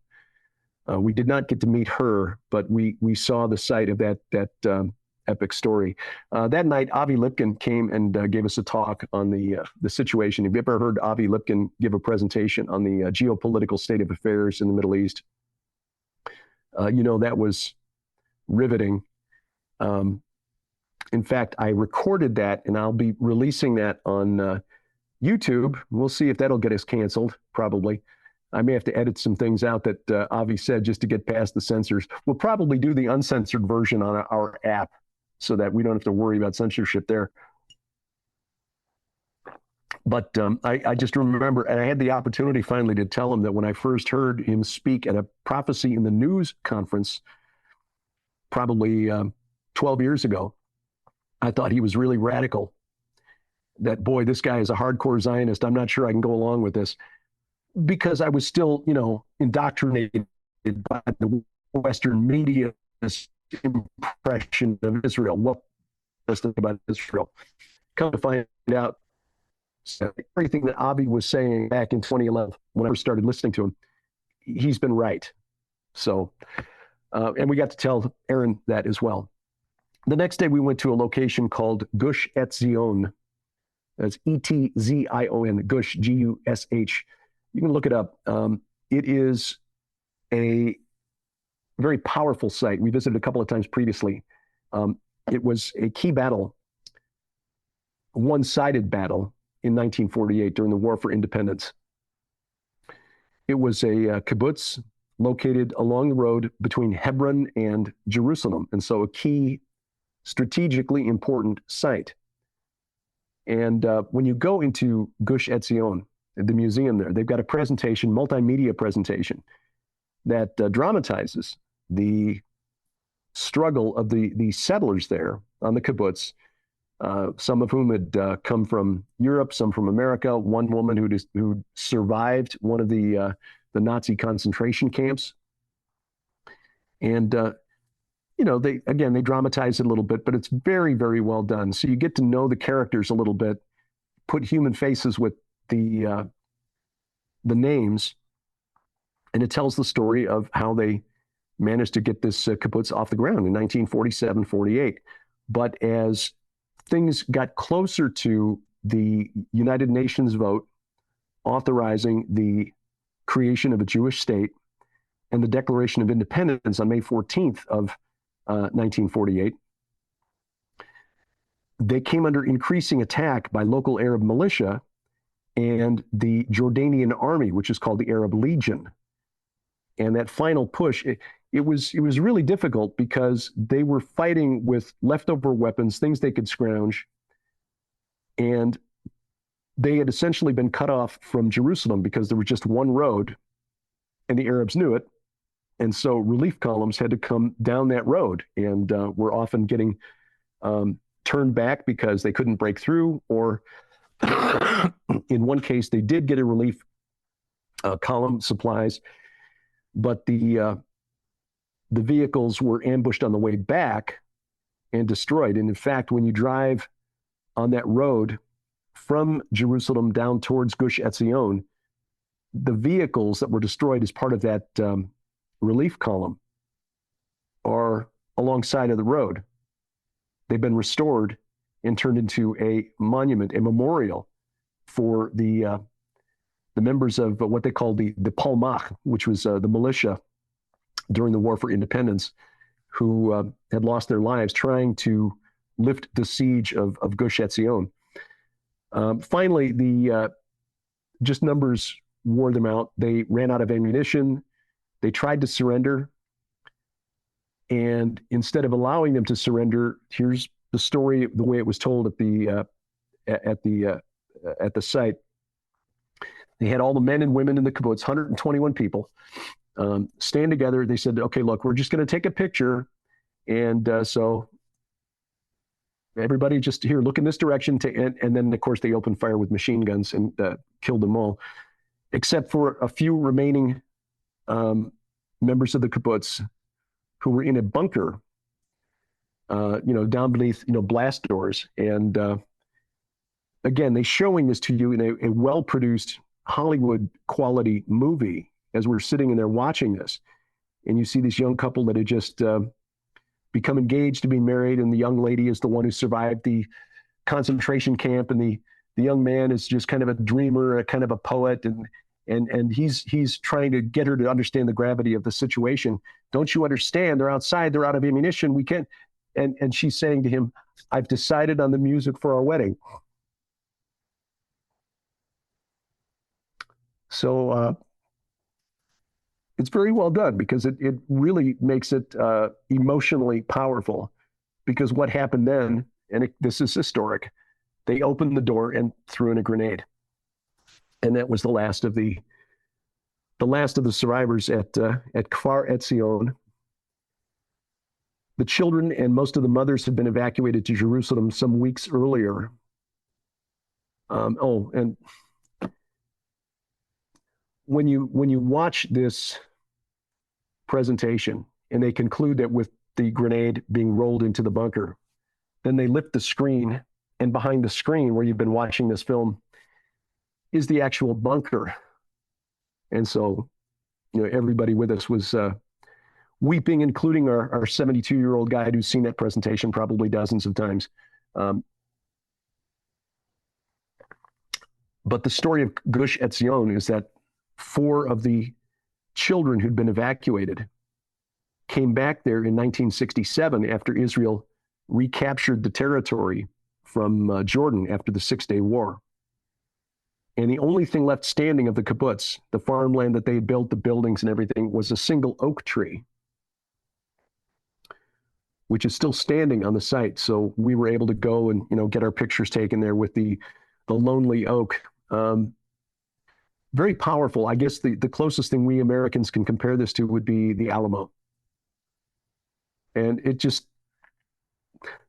we did not get to meet her, but we saw the site of that epic story. That night, Avi Lipkin came and gave us a talk on the situation. Have you ever heard Avi Lipkin give a presentation on the geopolitical state of affairs in the Middle East? That was riveting. In fact, I recorded that, and I'll be releasing that on YouTube. We'll see if that'll get us canceled, probably. I may have to edit some things out that Avi said just to get past the censors. We'll probably do the uncensored version on our app so that we don't have to worry about censorship there. But I just remember, and I had the opportunity finally to tell him that when I first heard him speak at a Prophecy in the News conference, probably 12 years ago, I thought he was really radical. That, boy, this guy is a hardcore Zionist. I'm not sure I can go along with this. Because I was still, indoctrinated by the Western media's impression of Israel. What was about Israel? Come to find out, everything that Avi was saying back in 2011, when I first started listening to him, he's been right. So, and we got to tell Aaron that as well. The next day, we went to a location called Gush Etzion. That's Etzion, Gush, Gush. You can look it up. It is a very powerful site. We visited a couple of times previously. It was a key battle, a one-sided battle in 1948 during the War for Independence. It was a kibbutz located along the road between Hebron and Jerusalem, and so a key, strategically important site. And when you go into Gush Etzion, the museum there, they've got a presentation, multimedia presentation, that dramatizes the struggle of the settlers there on the kibbutz, some of whom had come from Europe, some from America, one woman who survived one of the Nazi concentration camps. And, they dramatize it a little bit, but it's very, very well done. So you get to know the characters a little bit, put human faces with the names, and it tells the story of how they managed to get this kibbutz off the ground in 1947-48. But as things got closer to the United Nations vote authorizing the creation of a Jewish state and the Declaration of Independence on May 14th of 1948, they came under increasing attack by local Arab militia and the Jordanian army, which is called the Arab Legion. And that final push, it was really difficult because they were fighting with leftover weapons, things they could scrounge, and they had essentially been cut off from Jerusalem because there was just one road, and the Arabs knew it. And so relief columns had to come down that road, and were often getting turned back because they couldn't break through, or In one case, they did get a relief column, supplies, but the vehicles were ambushed on the way back and destroyed. And in fact, when you drive on that road from Jerusalem down towards Gush Etzion, the vehicles that were destroyed as part of that relief column are alongside of the road. They've been restored and turned into a monument, a memorial for the members of what they called the Palmach, which was the militia during the War for Independence, who had lost their lives trying to lift the siege of Gush Etzion. Finally, just numbers wore them out. They ran out of ammunition. They tried to surrender. And instead of allowing them to surrender, here's the story, the way it was told at the site. They had all the men and women in the kibbutz, 121 people, stand together. They said, okay, look, we're just going to take a picture. And so everybody just here, look in this direction. And then, of course, they opened fire with machine guns and killed them all, except for a few remaining members of the kibbutz who were in a bunker, down beneath, blast doors. And again, they're showing this to you in a well-produced Hollywood quality movie as we're sitting in there watching this. And you see this young couple that had just become engaged to be married, and the young lady is the one who survived the concentration camp, and the young man is just kind of a dreamer, a kind of a poet, and he's trying to get her to understand the gravity of the situation. Don't you understand? They're outside, they're out of ammunition. We can't. And she's saying to him, I've decided on the music for our wedding. So it's very well done, because it really makes it emotionally powerful, because what happened then, and this is historic, they opened the door and threw in a grenade. And that was the last of the survivors at Kfar Etzion. The children and most of the mothers had been evacuated to Jerusalem some weeks earlier. And when you watch this presentation and they conclude that with the grenade being rolled into the bunker, then they lift the screen, and behind the screen where you've been watching this film is the actual bunker. And so, everybody with us was weeping, including our 72-year-old guide who's seen that presentation probably dozens of times. But the story of Gush Etzion is that 4 of the children who'd been evacuated came back there in 1967 after Israel recaptured the territory from Jordan after the Six-Day War. And the only thing left standing of the kibbutz, the farmland that they had built, the buildings and everything, was a single oak tree, which is still standing on the site. So we were able to go and get our pictures taken there with the lonely oak. Very powerful. I guess the closest thing we Americans can compare this to would be the Alamo. And it just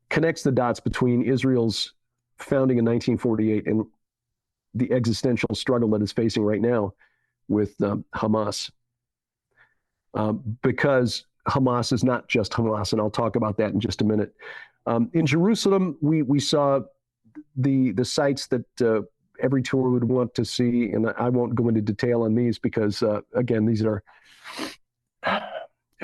connects the dots between Israel's founding in 1948 and the existential struggle that it's facing right now with Hamas. Because Hamas is not just Hamas, and I'll talk about that in just a minute. In Jerusalem, we saw the sites that every tour would want to see, and I won't go into detail on these because, again, these are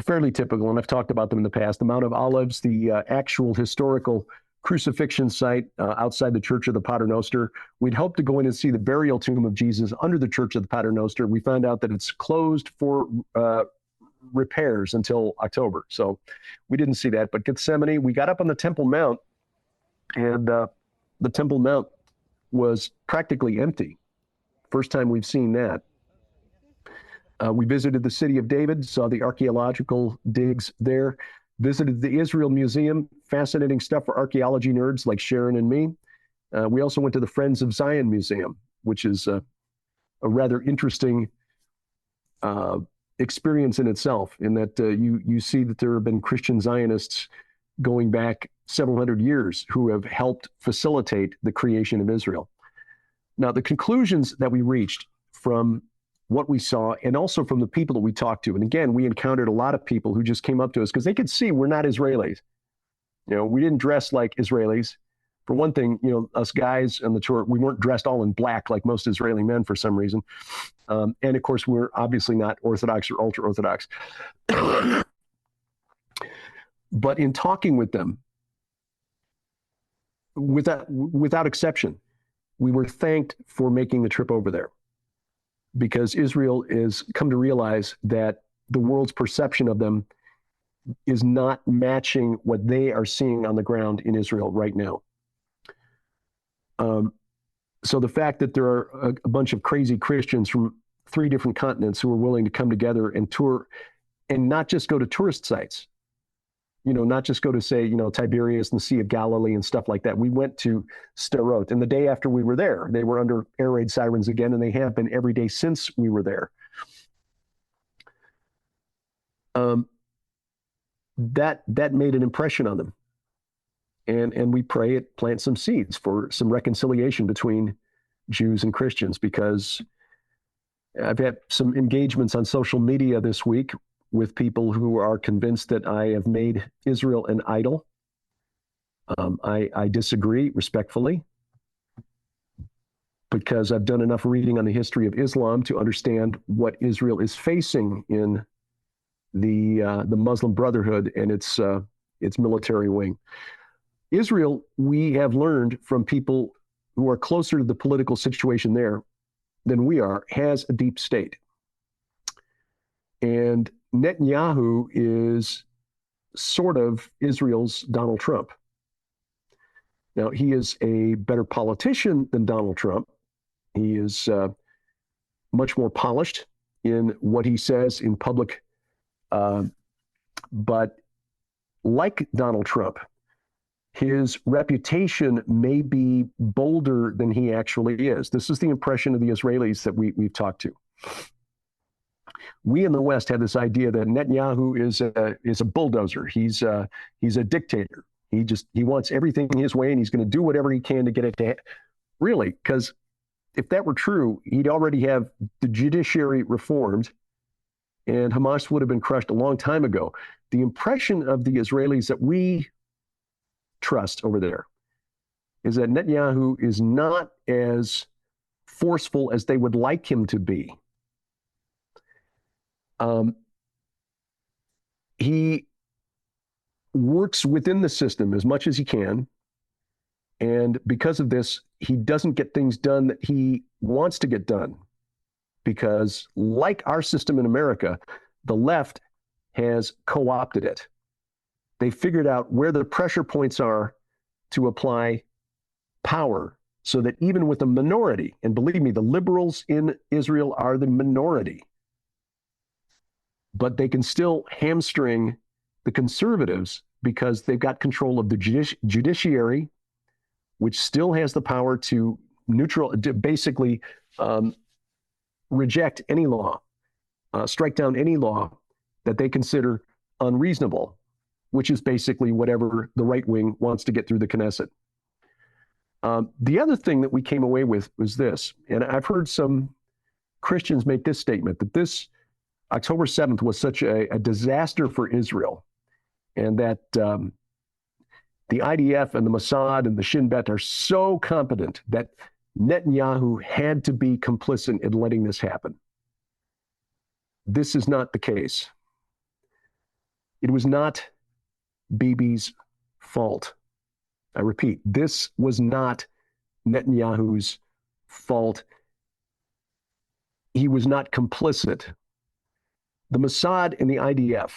fairly typical, and I've talked about them in the past. The Mount of Olives, the actual historical crucifixion site outside the Church of the Pater Noster. We'd hoped to go in and see the burial tomb of Jesus under the Church of the Pater Noster. We found out that it's closed for repairs until October, so we didn't see that. But Gethsemane, we got up on the Temple Mount, and the Temple Mount was practically empty. First time we've seen that. We visited the city of David, saw the archaeological digs there, visited the Israel Museum, fascinating stuff for archaeology nerds like Sharon and me. We also went to the Friends of Zion Museum, which is a rather interesting experience in itself, in that you see that there have been Christian Zionists going back several hundred years who have helped facilitate the creation of Israel. Now, the conclusions that we reached from what we saw and also from the people that we talked to, and again, we encountered a lot of people who just came up to us because they could see we're not Israelis. We didn't dress like Israelis. For one thing, us guys on the tour, we weren't dressed all in black like most Israeli men for some reason. And of course, we're obviously not Orthodox or ultra-Orthodox. But in talking with them, without exception, we were thanked for making the trip over there, because Israel is come to realize that the world's perception of them is not matching what they are seeing on the ground in Israel right now. So the fact that there are a bunch of crazy Christians from 3 different continents who are willing to come together and tour, and not just go to tourist sites, not just go to, say, Tiberias and the Sea of Galilee and stuff like that. We went to Sderot, and the day after we were there, they were under air raid sirens again, and they have been every day since we were there. That made an impression on them. And we pray it plants some seeds for some reconciliation between Jews and Christians, because I've had some engagements on social media this week with people who are convinced that I have made Israel an idol. I disagree respectfully, because I've done enough reading on the history of Islam to understand what Israel is facing in the Muslim Brotherhood and its military wing. Israel, we have learned from people who are closer to the political situation there than we are, has a deep state. And Netanyahu is sort of Israel's Donald Trump. Now, he is a better politician than Donald Trump. He is much more polished in what he says in public. But like Donald Trump, his reputation may be bolder than he actually is. This is the impression of the Israelis that we've talked to. We in the West have this idea that Netanyahu is a bulldozer. He's a dictator. He wants everything his way, and he's going to do whatever he can to get it to really, because if that were true, he'd already have the judiciary reformed, and Hamas would have been crushed a long time ago. The impression of the Israelis that we trust over there is that Netanyahu is not as forceful as they would like him to be. He works within the system as much as he can, and because of this, he doesn't get things done that he wants to get done, because like our system in America, the left has co-opted it. They figured out where the pressure points are to apply power, so that even with a minority, and believe me, the liberals in Israel are the minority, but they can still hamstring the conservatives because they've got control of the judiciary, which still has the power to basically reject any law, strike down any law that they consider unreasonable, which is basically whatever the right wing wants to get through the Knesset. The other thing that we came away with was this, and I've heard some Christians make this statement, that this October 7th was such a disaster for Israel, and that the IDF and the Mossad and the Shin Bet are so competent that Netanyahu had to be complicit in letting this happen. This is not the case. It was not Bibi's fault. I repeat, this was not Netanyahu's fault. He was not complicit. The Mossad and the IDF,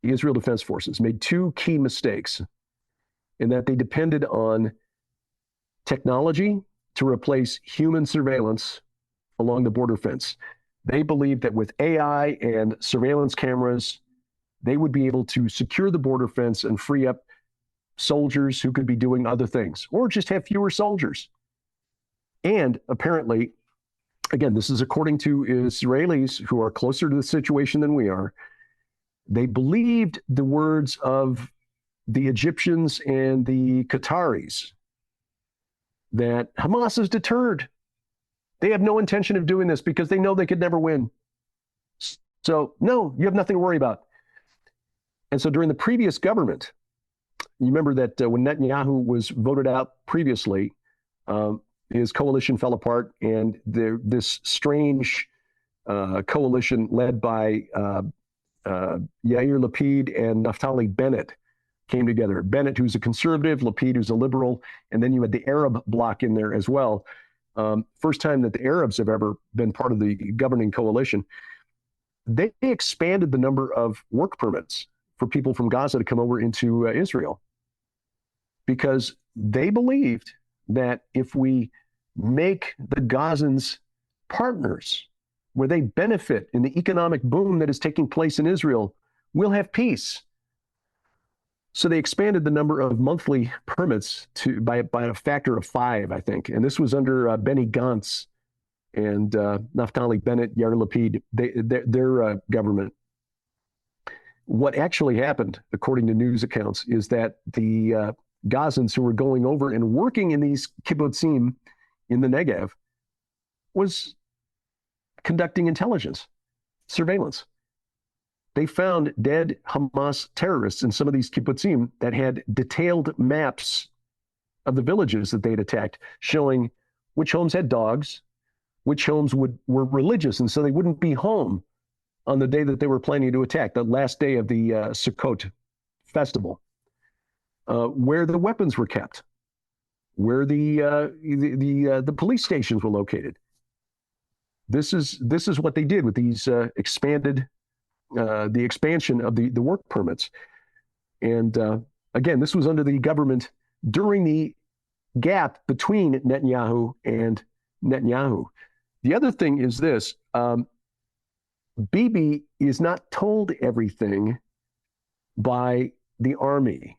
the Israel Defense Forces, made 2 key mistakes in that they depended on technology to replace human surveillance along the border fence. They believed that with AI and surveillance cameras, they would be able to secure the border fence and free up soldiers who could be doing other things, or just have fewer soldiers. And apparently, again, this is according to Israelis who are closer to the situation than we are, they believed the words of the Egyptians and the Qataris that Hamas is deterred. They have no intention of doing this because they know they could never win. So, no, you have nothing to worry about. And so during the previous government, you remember that when Netanyahu was voted out previously, his coalition fell apart, and this strange coalition led by Yair Lapid and Naftali Bennett came together. Bennett, who's a conservative, Lapid, who's a liberal, and then you had the Arab bloc in there as well. First time that the Arabs have ever been part of the governing coalition. They expanded the number of work permits for people from Gaza to come over into Israel, because they believed that if we make the Gazans partners, where they benefit in the economic boom that is taking place in Israel, we'll have peace. So they expanded the number of monthly permits by a factor of 5, I think. And this was under Benny Gantz and Naftali Bennett, Yair Lapid, their government. What actually happened, according to news accounts, is that the Gazans who were going over and working in these kibbutzim in the Negev was conducting intelligence, surveillance. They found dead Hamas terrorists in some of these kibbutzim that had detailed maps of the villages that they had attacked, showing which homes had dogs, which homes were religious, and so they wouldn't be home on the day that they were planning to attack, the last day of the Sukkot festival, where the weapons were kept, where the police stations were located. This is what they did with these the expansion of the work permits. And again, this was under the government during the gap between Netanyahu and Netanyahu. The other thing is this, Bibi is not told everything by the army.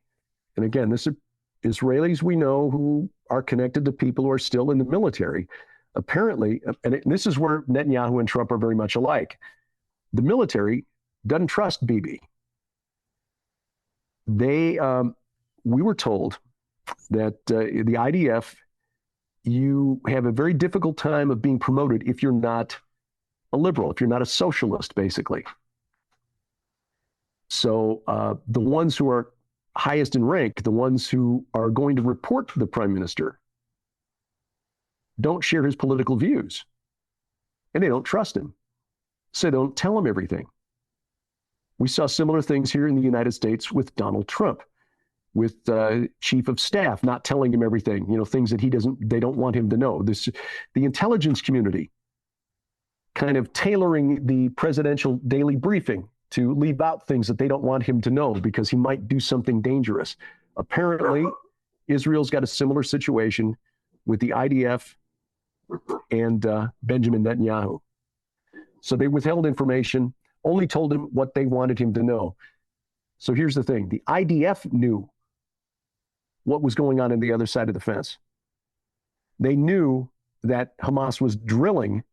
And again, this is Israelis we know who are connected to people who are still in the military. Apparently, and this is where Netanyahu and Trump are very much alike. The military doesn't trust Bibi. We were told that the IDF, you have a very difficult time of being promoted if you're not a liberal, if you're not a socialist, basically. So the ones who are highest in rank, the ones who are going to report to the prime minister, don't share his political views, and they don't trust him. So they don't tell him everything. We saw similar things here in the United States with Donald Trump, with chief of staff not telling him everything, things that they don't want him to know. The intelligence community kind of tailoring the presidential daily briefing to leave out things that they don't want him to know because he might do something dangerous. Apparently, Israel's got a similar situation with the IDF and Benjamin Netanyahu. So they withheld information, only told him what they wanted him to know. So here's the thing. The IDF knew what was going on the other side of the fence. They knew that Hamas was drilling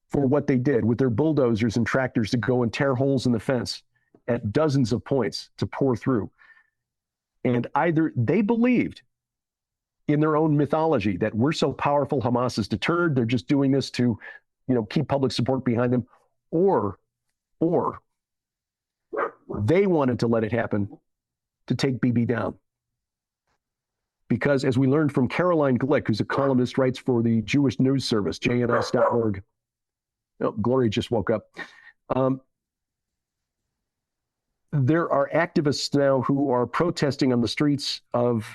for what they did with their bulldozers and tractors to go and tear holes in the fence at dozens of points to pour through. And either they believed in their own mythology that we're so powerful, Hamas is deterred, they're just doing this to, keep public support behind them, or they wanted to let it happen to take Bibi down. Because as we learned from Caroline Glick, who's a columnist, writes for the Jewish News Service, jns.org. Oh, Gloria just woke up. There are activists now who are protesting on the streets of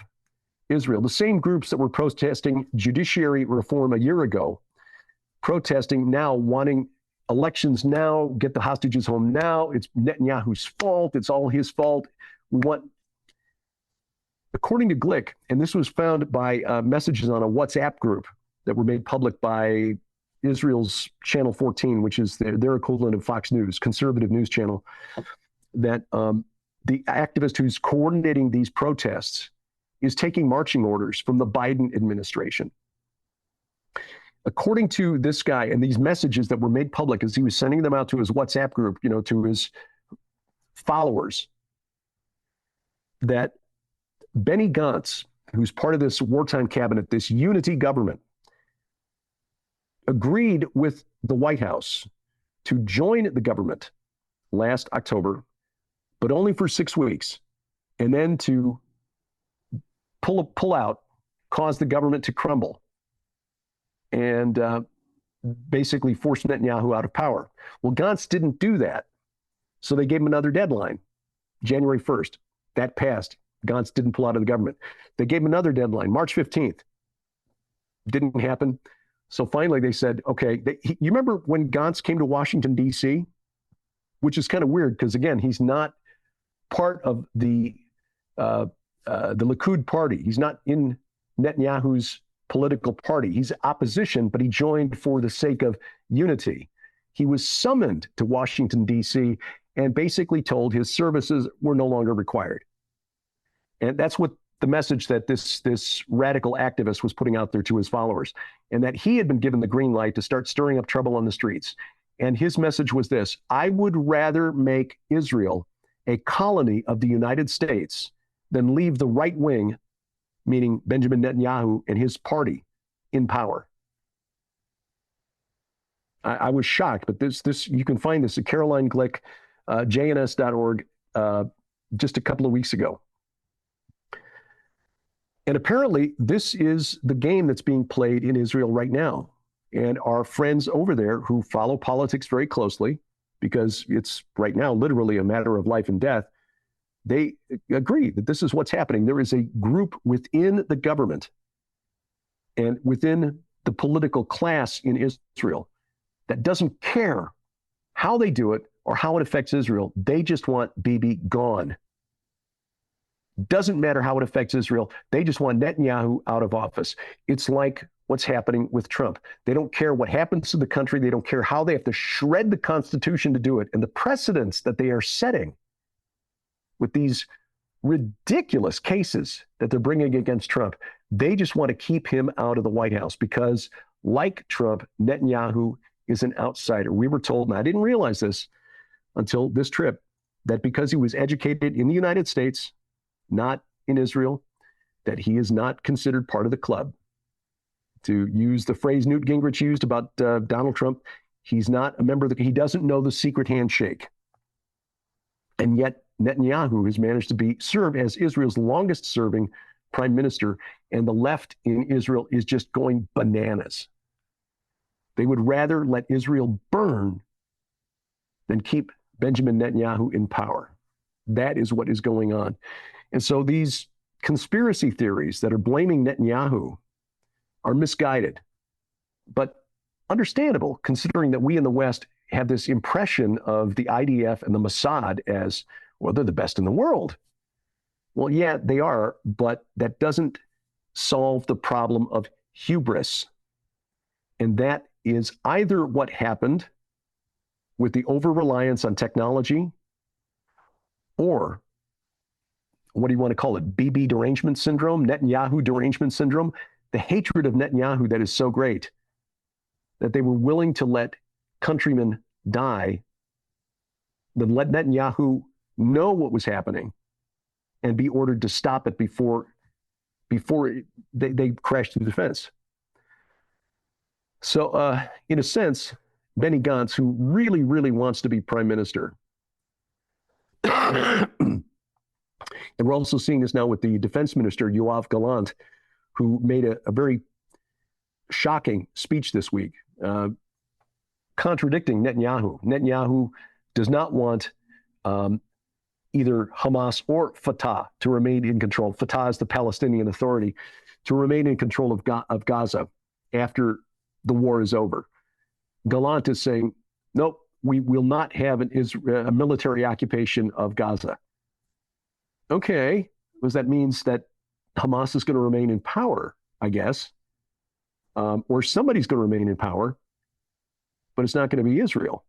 Israel, the same groups that were protesting judiciary reform a year ago, protesting now, wanting elections now, get the hostages home now. It's Netanyahu's fault. It's all his fault. According to Glick, and this was found by messages on a WhatsApp group that were made public by Israel's Channel 14, which is their equivalent of Fox News, conservative news channel, that the activist who's coordinating these protests is taking marching orders from the Biden administration. According to this guy and these messages that were made public as he was sending them out to his WhatsApp group, to his followers, that Benny Gantz, who's part of this wartime cabinet, this unity government, agreed with the White House to join the government last October, but only for 6 weeks, and then to pull out, cause the government to crumble, and basically force Netanyahu out of power. Well, Gantz didn't do that, so they gave him another deadline, January 1st. That passed. Gantz didn't pull out of the government. They gave him another deadline, March 15th. Didn't happen. So finally they said, okay, you remember when Gantz came to Washington, D.C., which is kind of weird because, again, he's not part of the Likud party. He's not in Netanyahu's political party. He's opposition, but he joined for the sake of unity. He was summoned to Washington, D.C., and basically told his services were no longer required. And that's what the message that this radical activist was putting out there to his followers, and that he had been given the green light to start stirring up trouble on the streets. And his message was this: I would rather make Israel a colony of the United States than leave the right wing, meaning Benjamin Netanyahu and his party, in power. I was shocked, but this you can find this at Caroline Glick, jns.org, just a couple of weeks ago. And apparently, this is the game that's being played in Israel right now. And our friends over there who follow politics very closely, because it's right now literally a matter of life and death, they agree that this is what's happening. There is a group within the government and within the political class in Israel that doesn't care how they do it or how it affects Israel. They just want Bibi gone. Doesn't matter how it affects Israel. They just want Netanyahu out of office. It's like what's happening with Trump. They don't care what happens to the country. They don't care how they have to shred the Constitution to do it. And the precedents that they are setting with these ridiculous cases that they're bringing against Trump, they just want to keep him out of the White House because, like Trump, Netanyahu is an outsider. We were told, and I didn't realize this until this trip, that because he was educated in the United States, not in Israel, that he is not considered part of the club. To use the phrase Newt Gingrich used about Donald Trump, he's not a member of he doesn't know the secret handshake. And yet Netanyahu has managed to serve as Israel's longest serving prime minister, and the left in Israel is just going bananas. They would rather let Israel burn than keep Benjamin Netanyahu in power. That is what is going on. And so these conspiracy theories that are blaming Netanyahu are misguided, but understandable, considering that we in the West have this impression of the IDF and the Mossad as, well, they're the best in the world. Well, yeah, they are, but that doesn't solve the problem of hubris. And that is either what happened with the over-reliance on technology, or what do you want to call it? BB derangement syndrome, Netanyahu derangement syndrome, the hatred of Netanyahu that is so great that they were willing to let countrymen die, then let Netanyahu know what was happening and be ordered to stop it before they crashed through the fence. So in a sense, Benny Gantz, who really, really wants to be prime minister, and we're also seeing this now with the defense minister, Yoav Gallant, who made a very shocking speech this week, contradicting Netanyahu. Netanyahu does not want either Hamas or Fatah to remain in control. Fatah is the Palestinian Authority, to remain in control of Gaza after the war is over. Gallant is saying, nope, we will not have a military occupation of Gaza. Okay, because that means that Hamas is going to remain in power, I guess, or somebody's going to remain in power, but it's not going to be Israel,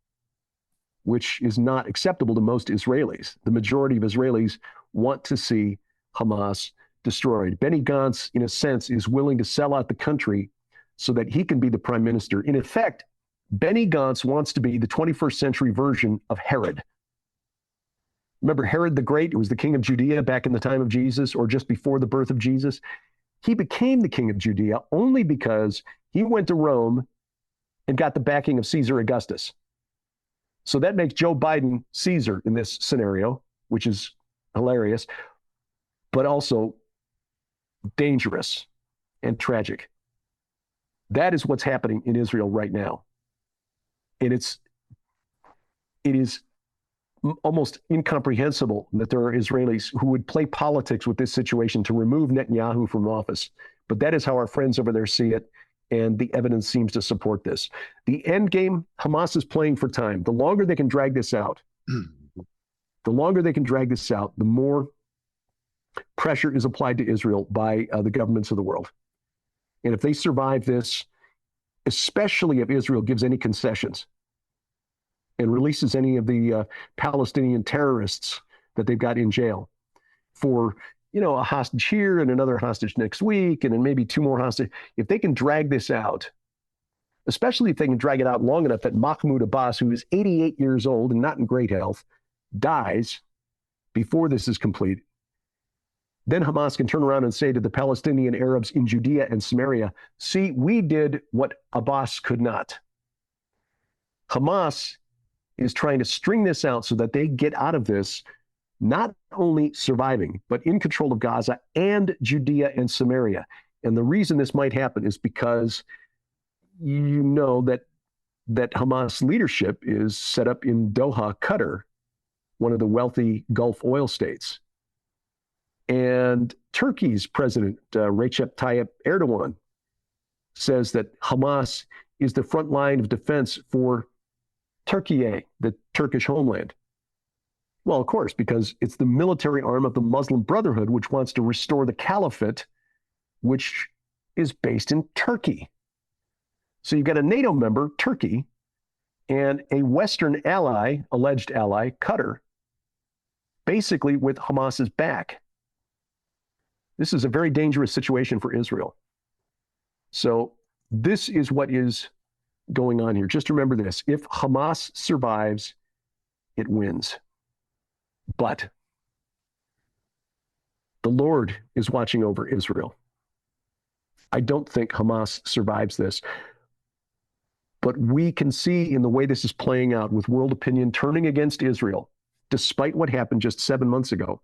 which is not acceptable to most Israelis. The majority of Israelis want to see Hamas destroyed. Benny Gantz, in a sense, is willing to sell out the country so that he can be the prime minister. In effect, Benny Gantz wants to be the 21st century version of Herod. Remember Herod the Great? It was the king of Judea back in the time of Jesus, or just before the birth of Jesus. He became the king of Judea only because he went to Rome and got the backing of Caesar Augustus. So that makes Joe Biden Caesar in this scenario, which is hilarious, but also dangerous and tragic. That is what's happening in Israel right now. And it is almost incomprehensible that there are Israelis who would play politics with this situation to remove Netanyahu from office. But that is how our friends over there see it, and the evidence seems to support this. The end game, Hamas is playing for time. The longer they can drag this out, the more pressure is applied to Israel by the governments of the world. And if they survive this, especially if Israel gives any concessions and releases any of the Palestinian terrorists that they've got in jail for, a hostage here and another hostage next week, and then maybe 2 more hostages. If they can drag this out, especially if they can drag it out long enough that Mahmoud Abbas, who is 88 years old and not in great health, dies before this is complete, then Hamas can turn around and say to the Palestinian Arabs in Judea and Samaria, see, we did what Abbas could not. Hamas is trying to string this out so that they get out of this, not only surviving, but in control of Gaza and Judea and Samaria. And the reason this might happen is because that Hamas leadership is set up in Doha, Qatar, one of the wealthy Gulf oil states. And Turkey's president, Recep Tayyip Erdogan, says that Hamas is the front line of defense for Turkey, the Turkish homeland. Well, of course, because it's the military arm of the Muslim Brotherhood, which wants to restore the caliphate, which is based in Turkey. So you've got a NATO member, Turkey, and a Western ally, alleged ally, Qatar, basically with Hamas's back. This is a very dangerous situation for Israel. So this is what is going on here. Just remember this. If Hamas survives, it wins. But the Lord is watching over Israel. I don't think Hamas survives this. But we can see in the way this is playing out with world opinion turning against Israel, despite what happened just 7 months ago,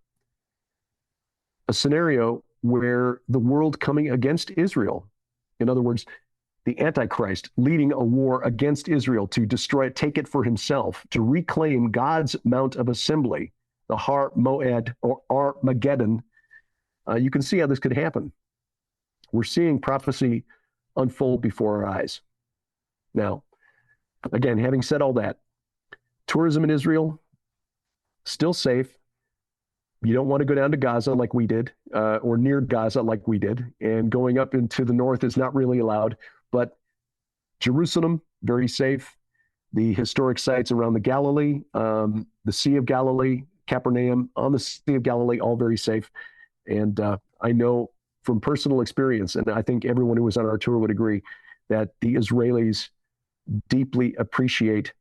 a scenario where the world coming against Israel, in other words, the Antichrist leading a war against Israel to destroy it, take it for himself, to reclaim God's Mount of Assembly, the Har Moed or Armageddon. You can see how this could happen. We're seeing prophecy unfold before our eyes. Now, again, having said all that, tourism in Israel, still safe. You don't want to go down to Gaza like we did, or near Gaza like we did, and going up into the north is not really allowed. But Jerusalem, very safe. The historic sites around the Galilee, the Sea of Galilee, Capernaum on the Sea of Galilee, all very safe. And I know from personal experience, and I think everyone who was on our tour would agree, that the Israelis deeply appreciate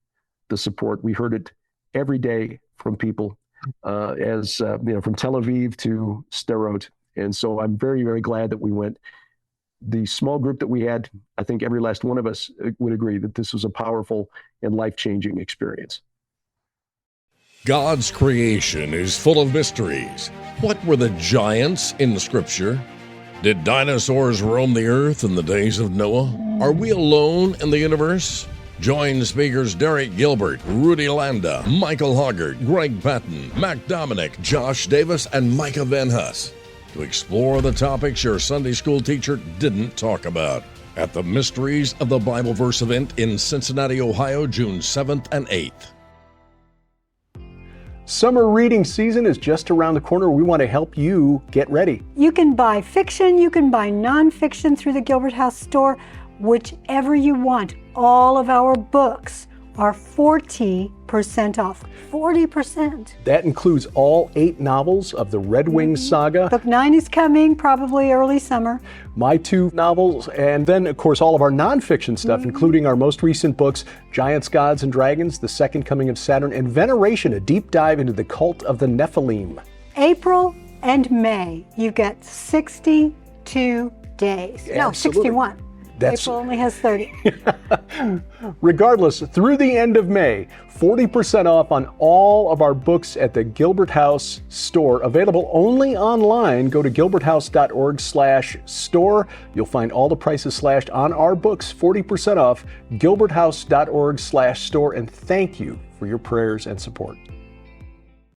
the support. We heard it every day from people, from Tel Aviv to Sderot. And so I'm very, very glad that we went. The small group that we had, I think every last one of us would agree that this was a powerful and life-changing experience. God's creation is full of mysteries. What were the giants in the Scripture? Did dinosaurs roam the earth in the days of Noah? Are we alone in the universe? Join speakers Derek Gilbert, Rudy Landa, Michael Hoggart, Greg Patton, Mac Dominic, Josh Davis, and Micah Van Huss to explore the topics your Sunday school teacher didn't talk about at the Mysteries of the Bible Verse event in Cincinnati, Ohio, June 7th and 8th. Summer reading season is just around the corner. We want to help you get ready. You can buy fiction, you can buy nonfiction through the Gilbert House store, whichever you want. All of our books are 40% off. 40%. That includes all 8 novels of the Red Wings saga. Book 9 is coming, probably early summer. My 2 novels, and then, of course, all of our nonfiction stuff, including our most recent books, Giants, Gods, and Dragons, The Second Coming of Saturn, and Veneration, a deep dive into the cult of the Nephilim. April and May, you get 62 days. Yeah, no, absolutely. 61. April only has 30. Regardless, through the end of May, 40% off on all of our books at the Gilbert House store, available only online. Go to gilberthouse.org/store. You'll find all the prices slashed on our books, 40% off, gilberthouse.org/store. And thank you for your prayers and support.